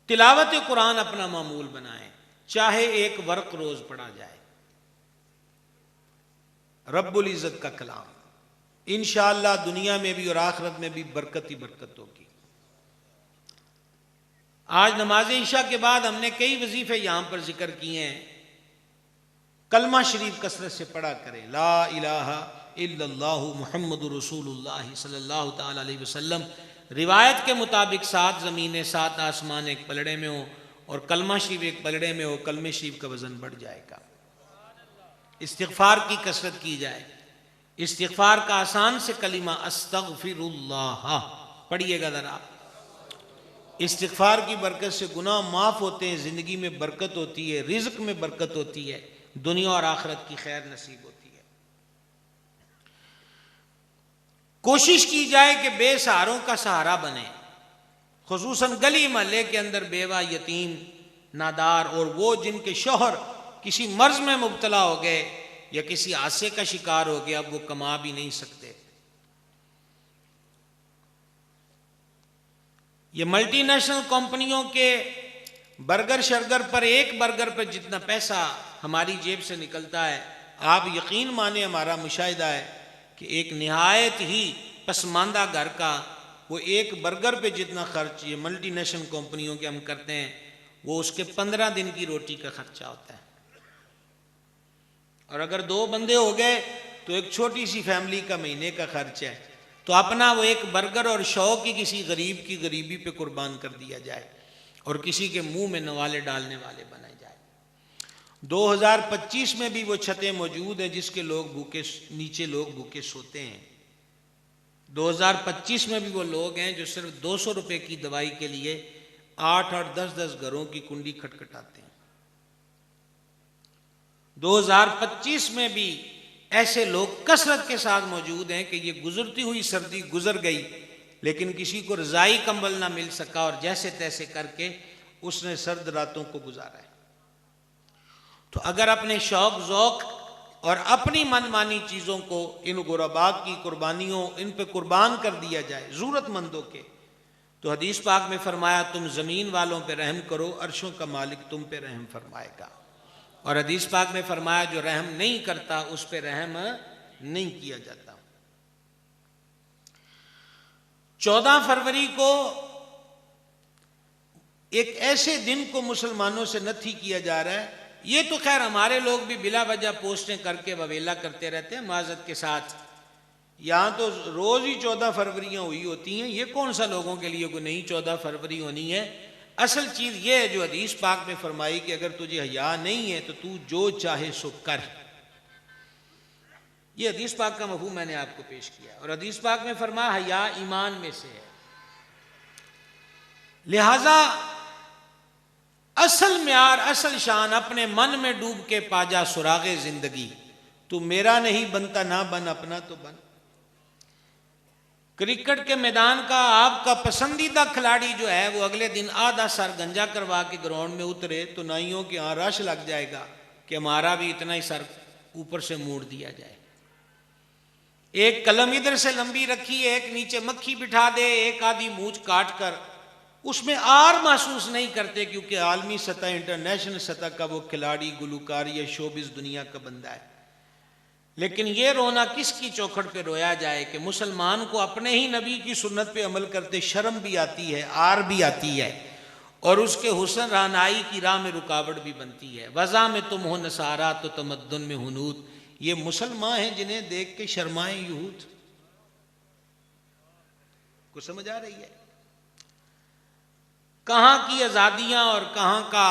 तिलावत कुरान अपना मामूल बनाएं, चाहे एक वर्क रोज पढ़ा जाए। रब्बुल इज़्ज़त का कलाम इंशाअल्लाह दुनिया में भी और आखिरत में भी बरकत ही बरकत होगी। आज नमाज ईशा के बाद हमने कई वजीफे यहां पर जिक्र किए हैं। कलमा शरीफ कसरत से पढ़ा करें, ला इलाहा इल्लल्लाहु मुहम्मदुर रसूलुल्लाह सल्लल्लाहु ताला अलैहि वसल्लम। रिवायत के मुताबिक 7 ज़मीनें 7 आसमान एक पलड़े में हो और कलमा शरीफ एक पलड़े में हो, कलमे शरीफ का वजन बढ़ जाएगा। इस्तिग़फ़ार की कसरत की जाए। इस्तिग़फ़ार का आसान से कलिमा अस्तग़फिरुल्लाह पढ़िएगा ज़रा। इस्तिग़फ़ार की बरकत से गुनाह माफ़ होते हैं, ज़िंदगी में बरकत होती है, रिज़्क़ में बरकत होती है, दुनिया और आखिरत की खैर नसीब होती है। कोशिश की जाए कि बेसहारों का सहारा बने, खुसूसन गली महल्ले के अंदर बेवा, यतीम, नादार और वो जिनके शौहर किसी मर्ज में मुब्तला हो गए या किसी हादसे का शिकार हो गया, अब वो कमा भी नहीं सकते। ये मल्टीनेशनल कंपनियों के बर्गर शर्गर पर, एक बर्गर पर जितना पैसा हमारी जेब से निकलता है, आप यकीन माने हमारा मुशाहिदा है कि एक निहायत ही पसमानदा घर का वो एक बर्गर पे जितना खर्च ये मल्टीनेशनल कंपनियों के हम करते हैं, वो उसके 15 दिन की रोटी का खर्चा होता है। और अगर 2 बंदे हो गए तो एक छोटी सी फैमिली का महीने का खर्च है। तो अपना वो एक बर्गर और शौक ही किसी गरीब की गरीबी पे कुर्बान कर दिया जाए और किसी के मुंह में नवाले डालने वाले बनाए जाए। 2025 में भी वो छतें मौजूद हैं जिसके लोग भूखे, नीचे लोग भूखे सोते हैं। 2025 में भी वो लोग हैं जो सिर्फ 200 रुपए की दवाई के लिए 8-8, 10-10 घरों की कुंडी खटखटाते हैं। 2025 में भी ऐसे लोग कसरत के साथ मौजूद हैं कि ये गुजरती हुई सर्दी गुजर गई लेकिन किसी को रजाई कंबल ना मिल सका और जैसे तैसे करके उसने सर्द रातों को गुजारा है। तो अगर अपने शौक ज़ौक और अपनी मनमानी चीज़ों को इन गुरबा की कुर्बानियों इन पे कुर्बान कर दिया जाए ज़रूरतमंदों के, तो हदीस पाक में फरमाया तुम ज़मीन वालों पे रहम करो, अर्शों का मालिक तुम पे रहम फरमाएगा। और हदीस पाक में फरमाया जो रहम नहीं करता उस पे रहम नहीं किया जाता। 14 फरवरी को एक ऐसे दिन को मुसलमानों से नथी किया जा रहा है। ये तो खैर हमारे लोग भी बिला वजह पोस्टें करके ववेला करते रहते हैं माजरत के साथ। यहाँ तो रोज ही 14 फरवरियाँ हुई होती हैं। ये कौन सा लोगों के लिए कोई नई 14 फरवरी होनी है। असल चीज़ ये है जो हदीस पाक में फरमाई कि अगर तुझे हया नहीं है तो तू जो चाहे सो कर। ये हदीस पाक का मफहूम मैंने आपको पेश किया। और हदीस पाक में फरमाया हया ईमान में से है। लिहाजा असल म्यार, असल शान अपने मन में डूब के पाजा सुरागे जिंदगी। तू मेरा नहीं बनता ना बन, अपना तो बन। क्रिकेट के मैदान का आपका पसंदीदा खिलाड़ी जो है वो अगले दिन आधा सर गंजा करवा के ग्राउंड में उतरे तो नाइयों के यहाँ रश लग जाएगा कि हमारा भी इतना ही सर ऊपर से मोड़ दिया जाए। एक कलम इधर से लंबी रखी है, एक नीचे मक्खी बिठा दे, एक आधी मूंछ काट कर, उसमें आर महसूस नहीं करते क्योंकि आलमी सतह, इंटरनेशनल सतह का वो खिलाड़ी, गुलूकार या शोबिस दुनिया का बंदा है। लेकिन ये रोना किसकी चौखट पे रोया जाए कि मुसलमान को अपने ही नबी की सुन्नत पे अमल करते शर्म भी आती है, आर भी आती है और उसके हुस्न रानाई की राह में रुकावट भी बनती है। वज़ा में तुम हो नसारा तो तमद्दुन में हुनूद। ये मुसलमान हैं जिन्हें देख के शर्माए यूथ। को समझ आ रही है कहाँ की आज़ादियाँ और कहाँ का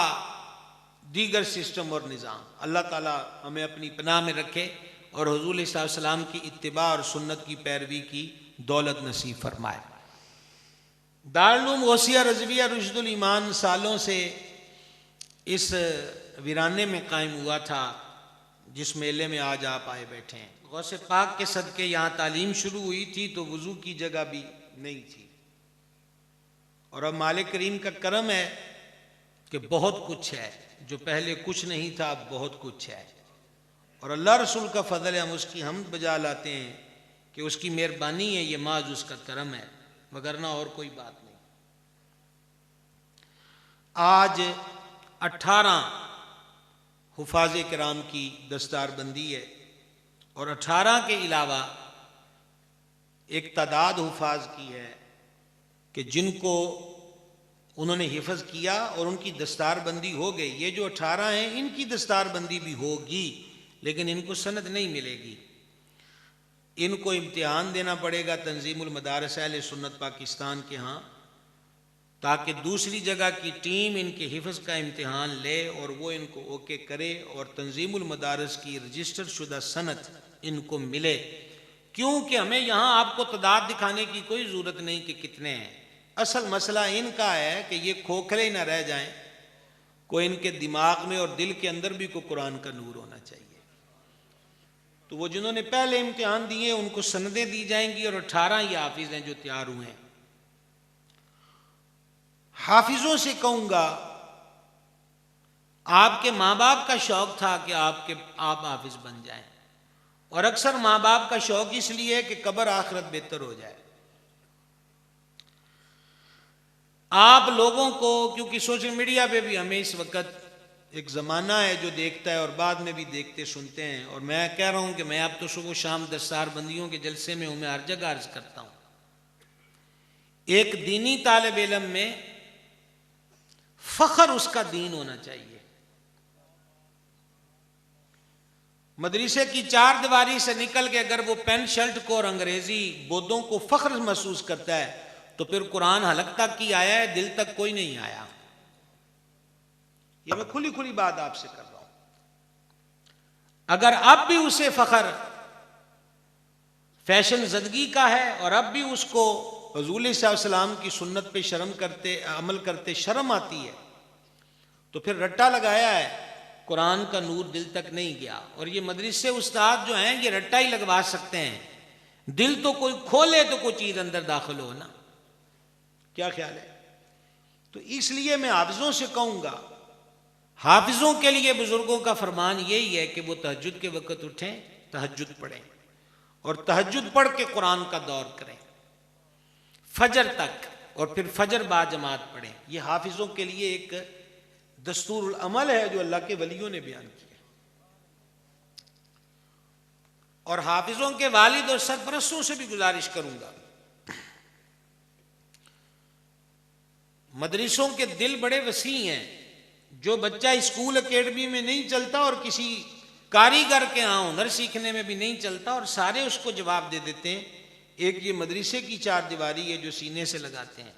दीगर सिस्टम और निज़ाम। अल्लाह ताला हमें अपनी पनाह में रखे और हुजूर सल्लल्लाहु की इत्तिबा और सुन्नत की पैरवी की दौलत नसीब फरमाए। दारुल उलूम गौसिया रज़विया रुशदुल ईमान सालों से इस वीराने में कायम हुआ था जिस मेले में आज आप आए बैठे हैं। गौसे पाक के सदके यहाँ तालीम शुरू हुई थी तो वज़ू की जगह भी नहीं थी और अब मालिक करीम का करम है कि बहुत कुछ है। जो पहले कुछ नहीं था अब बहुत कुछ है और अल्लाह रसूल का फ़ज़ल है। हम उसकी हमद बजा लाते हैं कि उसकी मेहरबानी है, ये माज उसका करम है, वगरना और कोई बात नहीं। आज 18 हुफ़ाज़ किराम की दस्तारबंदी है और 18 के अलावा एक तादाद हुफ़ाज़ की है कि जिनको उन्होंने हिफज किया और उनकी दस्तारबंदी हो गई। ये जो 18 हैं इनकी दस्तारबंदी भी होगी, लेकिन इनको सनद नहीं मिलेगी। इनको इम्तिहान देना पड़ेगा तंजीमुल मदारिस अहले सुन्नत पाकिस्तान के यहाँ, ताकि दूसरी जगह की टीम इनके हिफ्ज़ का इम्तिहान ले और वो इनको ओके करे और तंजीमुल मदारिस की रजिस्टर शुदा सनद इनको मिले। क्योंकि हमें यहाँ आपको तादाद दिखाने की कोई ज़रूरत नहीं कि कितने हैं। असल मसला इनका है कि ये खोखले ही ना रह जाएं, कोई इनके दिमाग में और दिल के अंदर भी कोई कुरान का नूर होना चाहिए। तो वो जिन्होंने पहले इम्तिहान दिए उनको सनदें दी जाएंगी और 18 ये हाफिज हैं जो तैयार हुए हैं। हाफिजों से कहूंगा, आपके माँ बाप का शौक था कि आप हाफिज बन जाएं, और अक्सर माँ बाप का शौक इसलिए कि कब्र आखिरत बेहतर हो जाए। आप लोगों को, क्योंकि सोशल मीडिया पे भी हमें इस वक्त एक ज़माना है जो देखता है और बाद में भी देखते सुनते हैं, और मैं कह रहा हूं कि मैं अब तो सुबह शाम दस्तारबंदियों के जलसे में हूं, मैं हर जगह अर्ज करता हूं, एक दीनी तालिब इल्म में फख्र उसका दीन होना चाहिए। मदरसे की चार दीवारी से निकल के अगर वो पैंट शर्ट को और अंग्रेजी बोधों को फख्र महसूस करता है तो फिर कुरान हलक तक ही आया है, दिल तक कोई नहीं आया। ये मैं खुली खुली बात आपसे कर रहा हूं। अगर अब भी उसे फख्र फैशन ज़दगी का है और अब भी उसको रसूल सल्लल्लाहु की सुन्नत पे अमल करते शर्म आती है, तो फिर रट्टा लगाया है, कुरान का नूर दिल तक नहीं गया। और ये मदरसे उस्ताद जो हैं ये रट्टा ही लगवा सकते हैं, दिल तो कोई खोले तो कोई चीज़ अंदर दाखिल हो ना। क्या ख्याल है? तो इसलिए मैं हाफिजों से कहूंगा, हाफिजों के लिए बुजुर्गों का फरमान यही है कि वो तहज्जुद के वक्त उठें, तहज्जुद पढ़ें और तहज्जुद पढ़ के कुरान का दौर करें फजर तक, और फिर फजर बाद जमात पढ़ें। ये हाफिजों के लिए एक दस्तूरुल अमल है जो अल्लाह के वलियों ने बयान किया। और हाफिजों के वालिद और सरपरस्तों से भी गुजारिश करूंगा, मदरसों के दिल बड़े वसी हैं। जो बच्चा स्कूल एकेडमी में नहीं चलता और किसी कारीगर के यहाँ हुनर सीखने में भी नहीं चलता, और सारे उसको जवाब दे देते हैं। एक ये मदरसे की चार दीवारी है जो सीने से लगाते हैं,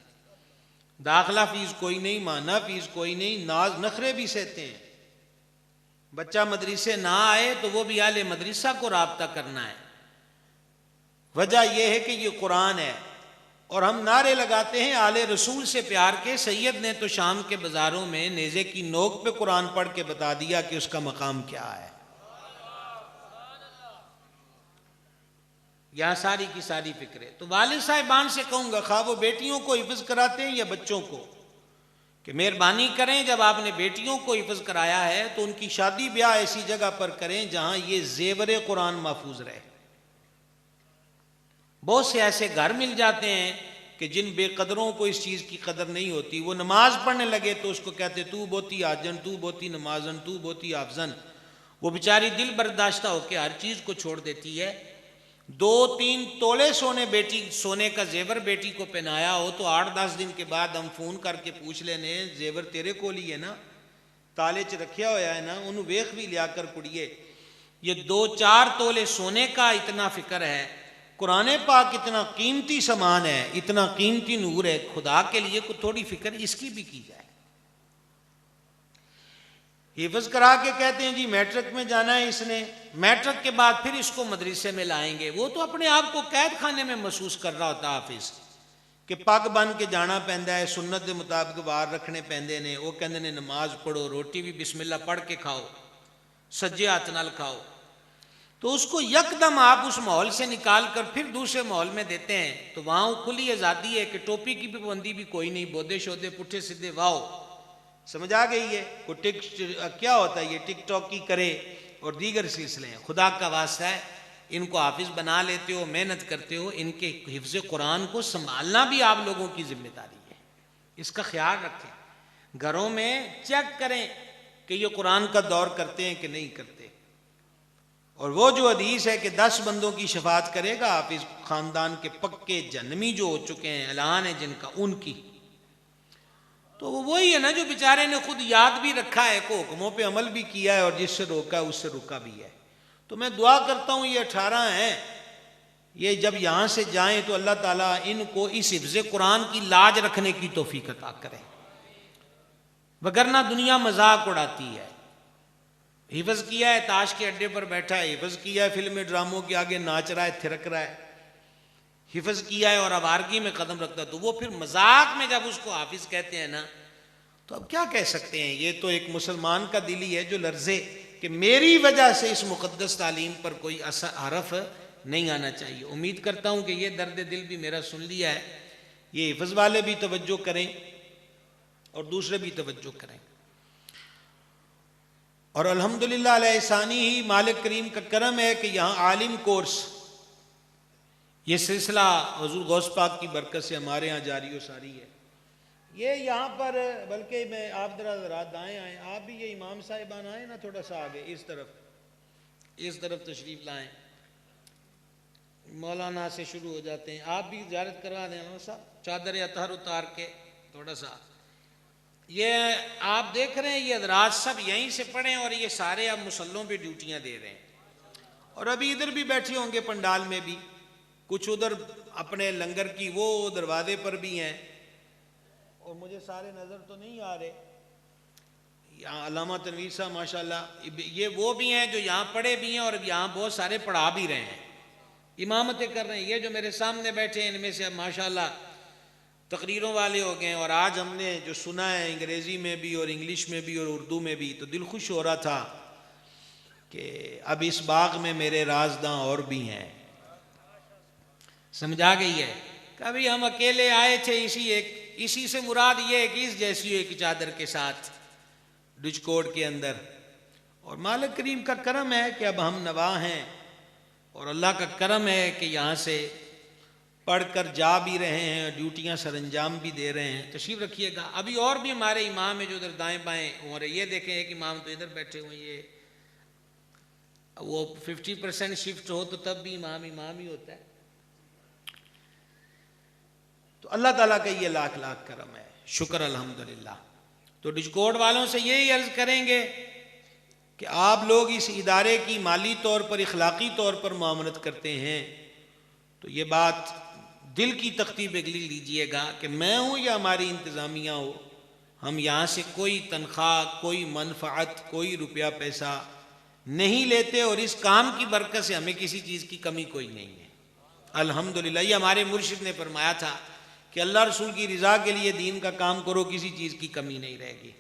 दाखिला फीस कोई नहीं, माना फीस कोई नहीं, नाज नखरे भी सहते हैं। बच्चा मदरसे ना आए तो वो भी आले मदरसा को राब्ता करना है। वजह यह है कि ये कुरान है और हम नारे लगाते हैं आले रसूल से प्यार के। सैयद ने तो शाम के बाजारों में नेज़े की नोक पे कुरान पढ़ के बता दिया कि उसका मकाम क्या है। यहां सारी की सारी फिक्रें। तो वालिद साहिबान से कहूंगा, खा वो बेटियों को हिफ्ज कराते हैं या बच्चों को, कि मेहरबानी करें, जब आपने बेटियों को हिफ्ज कराया है तो उनकी शादी ब्याह ऐसी जगह पर करें जहां ये जेवर कुरान महफूज रहे। बहुत से ऐसे घर मिल जाते हैं कि जिन बेकदरों को इस चीज़ की कदर नहीं होती, वो नमाज पढ़ने लगे तो उसको कहते तू बोती आजन, तू बोती नमाजन, तू बोती आफजन। वो बेचारी दिल बर्दाश्ता होकर हर चीज़ को छोड़ देती है। 2-3 तोले सोने का जेवर बेटी को पहनाया हो तो 8-10 दिन के बाद हम फ़ोन करके पूछ लेने, जेवर तेरे को ही है ना, ताले च रखा होया है ना, उन्होंने वेख भी लिया कर कुड़िए। ये 2-4 तोले सोने का इतना फिक्र है। कुरान पाक इतना कीमती सामान है, इतना कीमती नूर है, खुदा के लिए कुछ थोड़ी फिक्र इसकी भी की जाए। हिफ्ज करा के कहते हैं जी मैट्रिक में जाना है इसने, मैट्रिक के बाद फिर इसको मदरसे में लाएंगे। वो तो अपने आप को कैद खाने में महसूस कर रहा होता हाफिज, कि पग बन के जाना पैंदा है, सुन्नत के मुताबिक वार रखने पैंदे ने। वो कहते ने नमाज पढ़ो, रोटी भी बिस्मिल्लाह पढ़ के खाओ, सज्जे हाथ नाल खाओ। तो उसको यकदम आप उस माहौल से निकाल कर फिर दूसरे माहौल में देते हैं, तो वहाँ खुली आज़ादी है कि टोपी की भी पाबंदी भी कोई नहीं, बोधे शोधे पुट्ठे सीधे वाओ, समझ आ गई है। कोई क्या होता है ये टिकटॉक की करे और दीगर सिलसिले हैं। खुदा का वास्ता है, इनको हाफिज बना लेते हो, मेहनत करते हो, इनके हिफ्ज़ कुरान को संभालना भी आप लोगों की जिम्मेदारी है। इसका ख्याल रखें, घरों में चेक करें कि ये कुरान का दौर करते हैं कि नहीं करते। और वो जो हदीस है कि 10 बंदों की शफात करेगा हाफिज, खानदान के पक्के जन्मी जो हो चुके हैं, ऐलान है जिनका, उनकी। तो वो वही है ना जो बेचारे ने खुद याद भी रखा है, को हुक्मों पे अमल भी किया है, और जिससे रोका उससे रुका भी है। तो मैं दुआ करता हूँ ये 18 हैं, ये जब यहाँ से जाएं तो अल्लाह ताला इनको इस हिफ्ज़ कुरान की लाज रखने की तौफीक अता करे, वगरना दुनिया मजाक उड़ाती है। हिफ्ज़ किया है, ताश के अड्डे पर बैठा है, हिफ्ज़ किया है, फिल्म ड्रामों के आगे नाच रहा है, थिरक रहा है, हिफ्ज़ किया है और आवारगी में कदम रखता है, तो वो फिर मजाक में जब उसको हाफिज कहते हैं ना, तो अब क्या कह सकते हैं। ये तो एक मुसलमान का दिल ही है जो लर्जे कि मेरी वजह से इस मुक़द्दस तालीम पर कोई हरफ नहीं आना चाहिए। उम्मीद करता हूँ कि ये दर्द दिल भी मेरा सुन लिया है, ये हिफ्ज़ वाले भी तवज्जो करें और दूसरे भी तवज्जो करें। और अल्हम्दुलिल्लाह अलैहिस्सानी ही मालिक करीम का करम है कि यहाँ आलिम कोर्स, ये सिलसिला हुज़ूर गौस पाक की बरकत से हमारे यहाँ जारी व सारी है। ये यहाँ पर, बल्कि मैं आप ज़रा दाएँ आएँ, आप भी ये इमाम साहिबान आए ना थोड़ा सा आगे इस तरफ तशरीफ़ लाएँ, मौलाना से शुरू हो जाते हैं, आप भी ज़ियारत करवा दें मौलाना साहब, चादर अतहर उतार के थोड़ा सा। ये आप देख रहे हैं ये हज़रात सब यहीं से पढ़े और ये सारे अब मुसल्लों पे ड्यूटियाँ दे रहे हैं, और अभी इधर भी बैठे होंगे पंडाल में भी, कुछ उधर अपने लंगर की वो दरवाजे पर भी हैं, और मुझे सारे नज़र तो नहीं आ रहे। यहाँ अल्लामा तनवीर साहब माशाल्लाह, ये वो भी हैं जो यहाँ पढ़े भी हैं और यहाँ बहुत सारे पढ़ा भी रहे हैं, इमामतें कर रहे हैं। ये जो मेरे सामने बैठे हैं इनमें से अब माशाल्लाह तकरीरों वाले हो गए हैं, और आज हमने जो सुना है अंग्रेज़ी में भी और इंग्लिश में भी और उर्दू में भी, तो दिल खुश हो रहा था कि अब इस बाग में मेरे राजदां और भी हैं। समझा गई है। कभी हम अकेले आए थे, इसी से मुराद ये है कि इस जैसी एक चादर के साथ डिचकोड के अंदर, और मालिक करीम का करम है कि अब हम नवा हैं, और अल्लाह का करम है कि यहाँ से पढ़कर जा भी रहे हैं, ड्यूटियाँ सरंजाम भी दे रहे हैं। तशरीफ़ रखिएगा। अभी और भी हमारे इमाम है जो उधर दाएं बाएं हो रहे, ये देखें एक इमाम तो इधर बैठे हुए, ये वो 50% शिफ्ट हो तो तब भी इमाम ही होता है। तो अल्लाह ताला का ये लाख लाख करम है, शुक्र अल्हम्दुलिल्लाह। तो डिस्कॉर्ड वालों से यही अर्ज़ करेंगे कि आप लोग इस इदारे की माली तौर पर, इखलाकी तौर पर मामलत करते हैं, तो ये बात दिल की तख्ती पे लीजिएगा कि मैं हूँ या हमारी इंतज़ामिया हो, हम यहाँ से कोई तनख्वाह, कोई मनफ़अत, कोई रुपया पैसा नहीं लेते, और इस काम की बरकत से हमें किसी चीज़ की कमी कोई नहीं है अल्हम्दुलिल्लाह। ये हमारे मुर्शिद ने फरमाया था कि अल्लाह रसूल की रज़ा के लिए दीन का काम करो, किसी चीज़ की कमी नहीं रहेगी।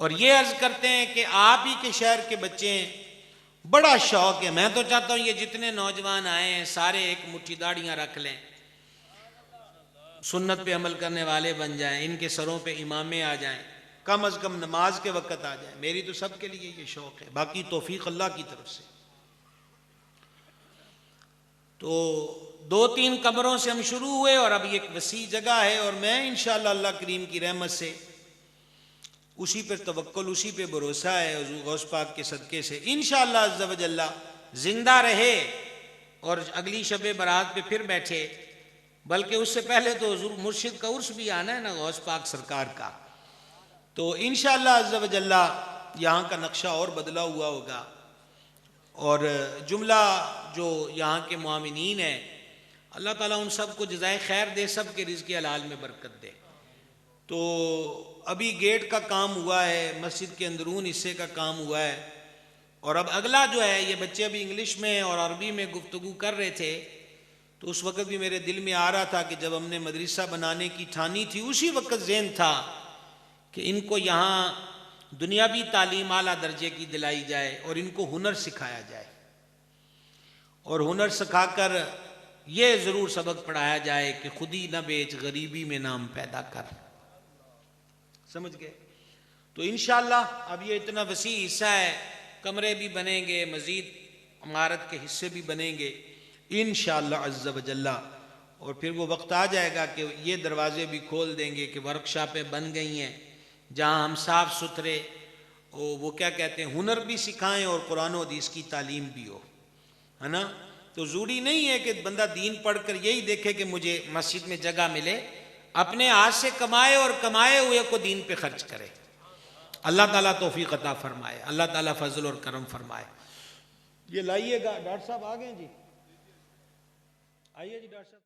और ये अर्ज़ करते हैं कि आप ही के शहर के बच्चे हैं, बड़ा शौक़ है, मैं तो चाहता हूँ ये जितने नौजवान आए हैं सारे एक मुट्ठी दाढ़ियाँ रख लें, सुन्नत पे अमल करने वाले बन जाएं, इनके सरों पे इमामे आ जाएं, कम अज़ कम नमाज के वक़्त आ जाएं। मेरी तो सबके लिए ये शौक़ है, बाकी तौफीक अल्लाह की तरफ से। तो 2-3 कमरों से हम शुरू हुए और अब एक वसी जगह है, और मैं इंशाअल्लाह अल्लाह करीम की रहमत से उसी पर तवक्कुल, उसी पे भरोसा है, हुज़ूर गौस पाक के सदक़े से इंशाअल्लाह अज़्ज़ा व जल्ला जिंदा रहे और अगली शब बरात पे फिर बैठे। बल्कि उससे पहले तो हुज़ूर मुर्शिद का उर्स भी आना है ना, गौस पाक सरकार का, तो इंशाअल्लाह अज़्ज़ा व जल्ला यहाँ का नक्शा और बदला हुआ होगा। और जुमला जो यहाँ के मुआमिनीन हैं, अल्लाह ताला उन सब को जज़ाए खैर दे, सब के रिज़्क़ हलाल में बरकत दे। तो अभी गेट का काम हुआ है, मस्जिद के अंदरून हिस्से का काम हुआ है, और अब अगला जो है, ये बच्चे अभी इंग्लिश में और अरबी में गुफ्तगू कर रहे थे, तो उस वक़्त भी मेरे दिल में आ रहा था कि जब हमने मदरसा बनाने की ठानी थी, उसी वक़्त ज़हन था कि इनको यहाँ दुनियावी तालीम आला दर्जे की दिलाई जाए और इनको हुनर सिखाया जाए, और हुनर सिखाकर ये ज़रूर सबक पढ़ाया जाए कि खुदी न बेच, गरीबी में नाम पैदा कर। समझ गए? तो इंशाअल्लाह अब ये इतना वसी हिस्सा है, कमरे भी बनेंगे, मज़ीद इमारत के हिस्से भी बनेंगे इंशाअल्लाह अज़्ज़ा व जल्ला। और फिर वो वक्त आ जाएगा कि ये दरवाज़े भी खोल देंगे कि वर्कशॉपें बन गई हैं, जहाँ हम साफ़ सुथरे वो क्या कहते हैं, हुनर भी सिखाएं और कुरान और हदीस की तालीम भी हो, है ना। तो ज़रूरी नहीं है कि बंदा दीन पढ़कर यही देखे कि मुझे मस्जिद में जगह मिले, अपने हाथ से कमाए और कमाए हुए को दीन पे खर्च करे। अल्लाह ताला तौफीक अता फरमाए, अल्लाह ताला फजल और करम फरमाए। ये लाइएगा, डॉक्टर साहब आ गए जी, आइए जी डॉक्टर साहब।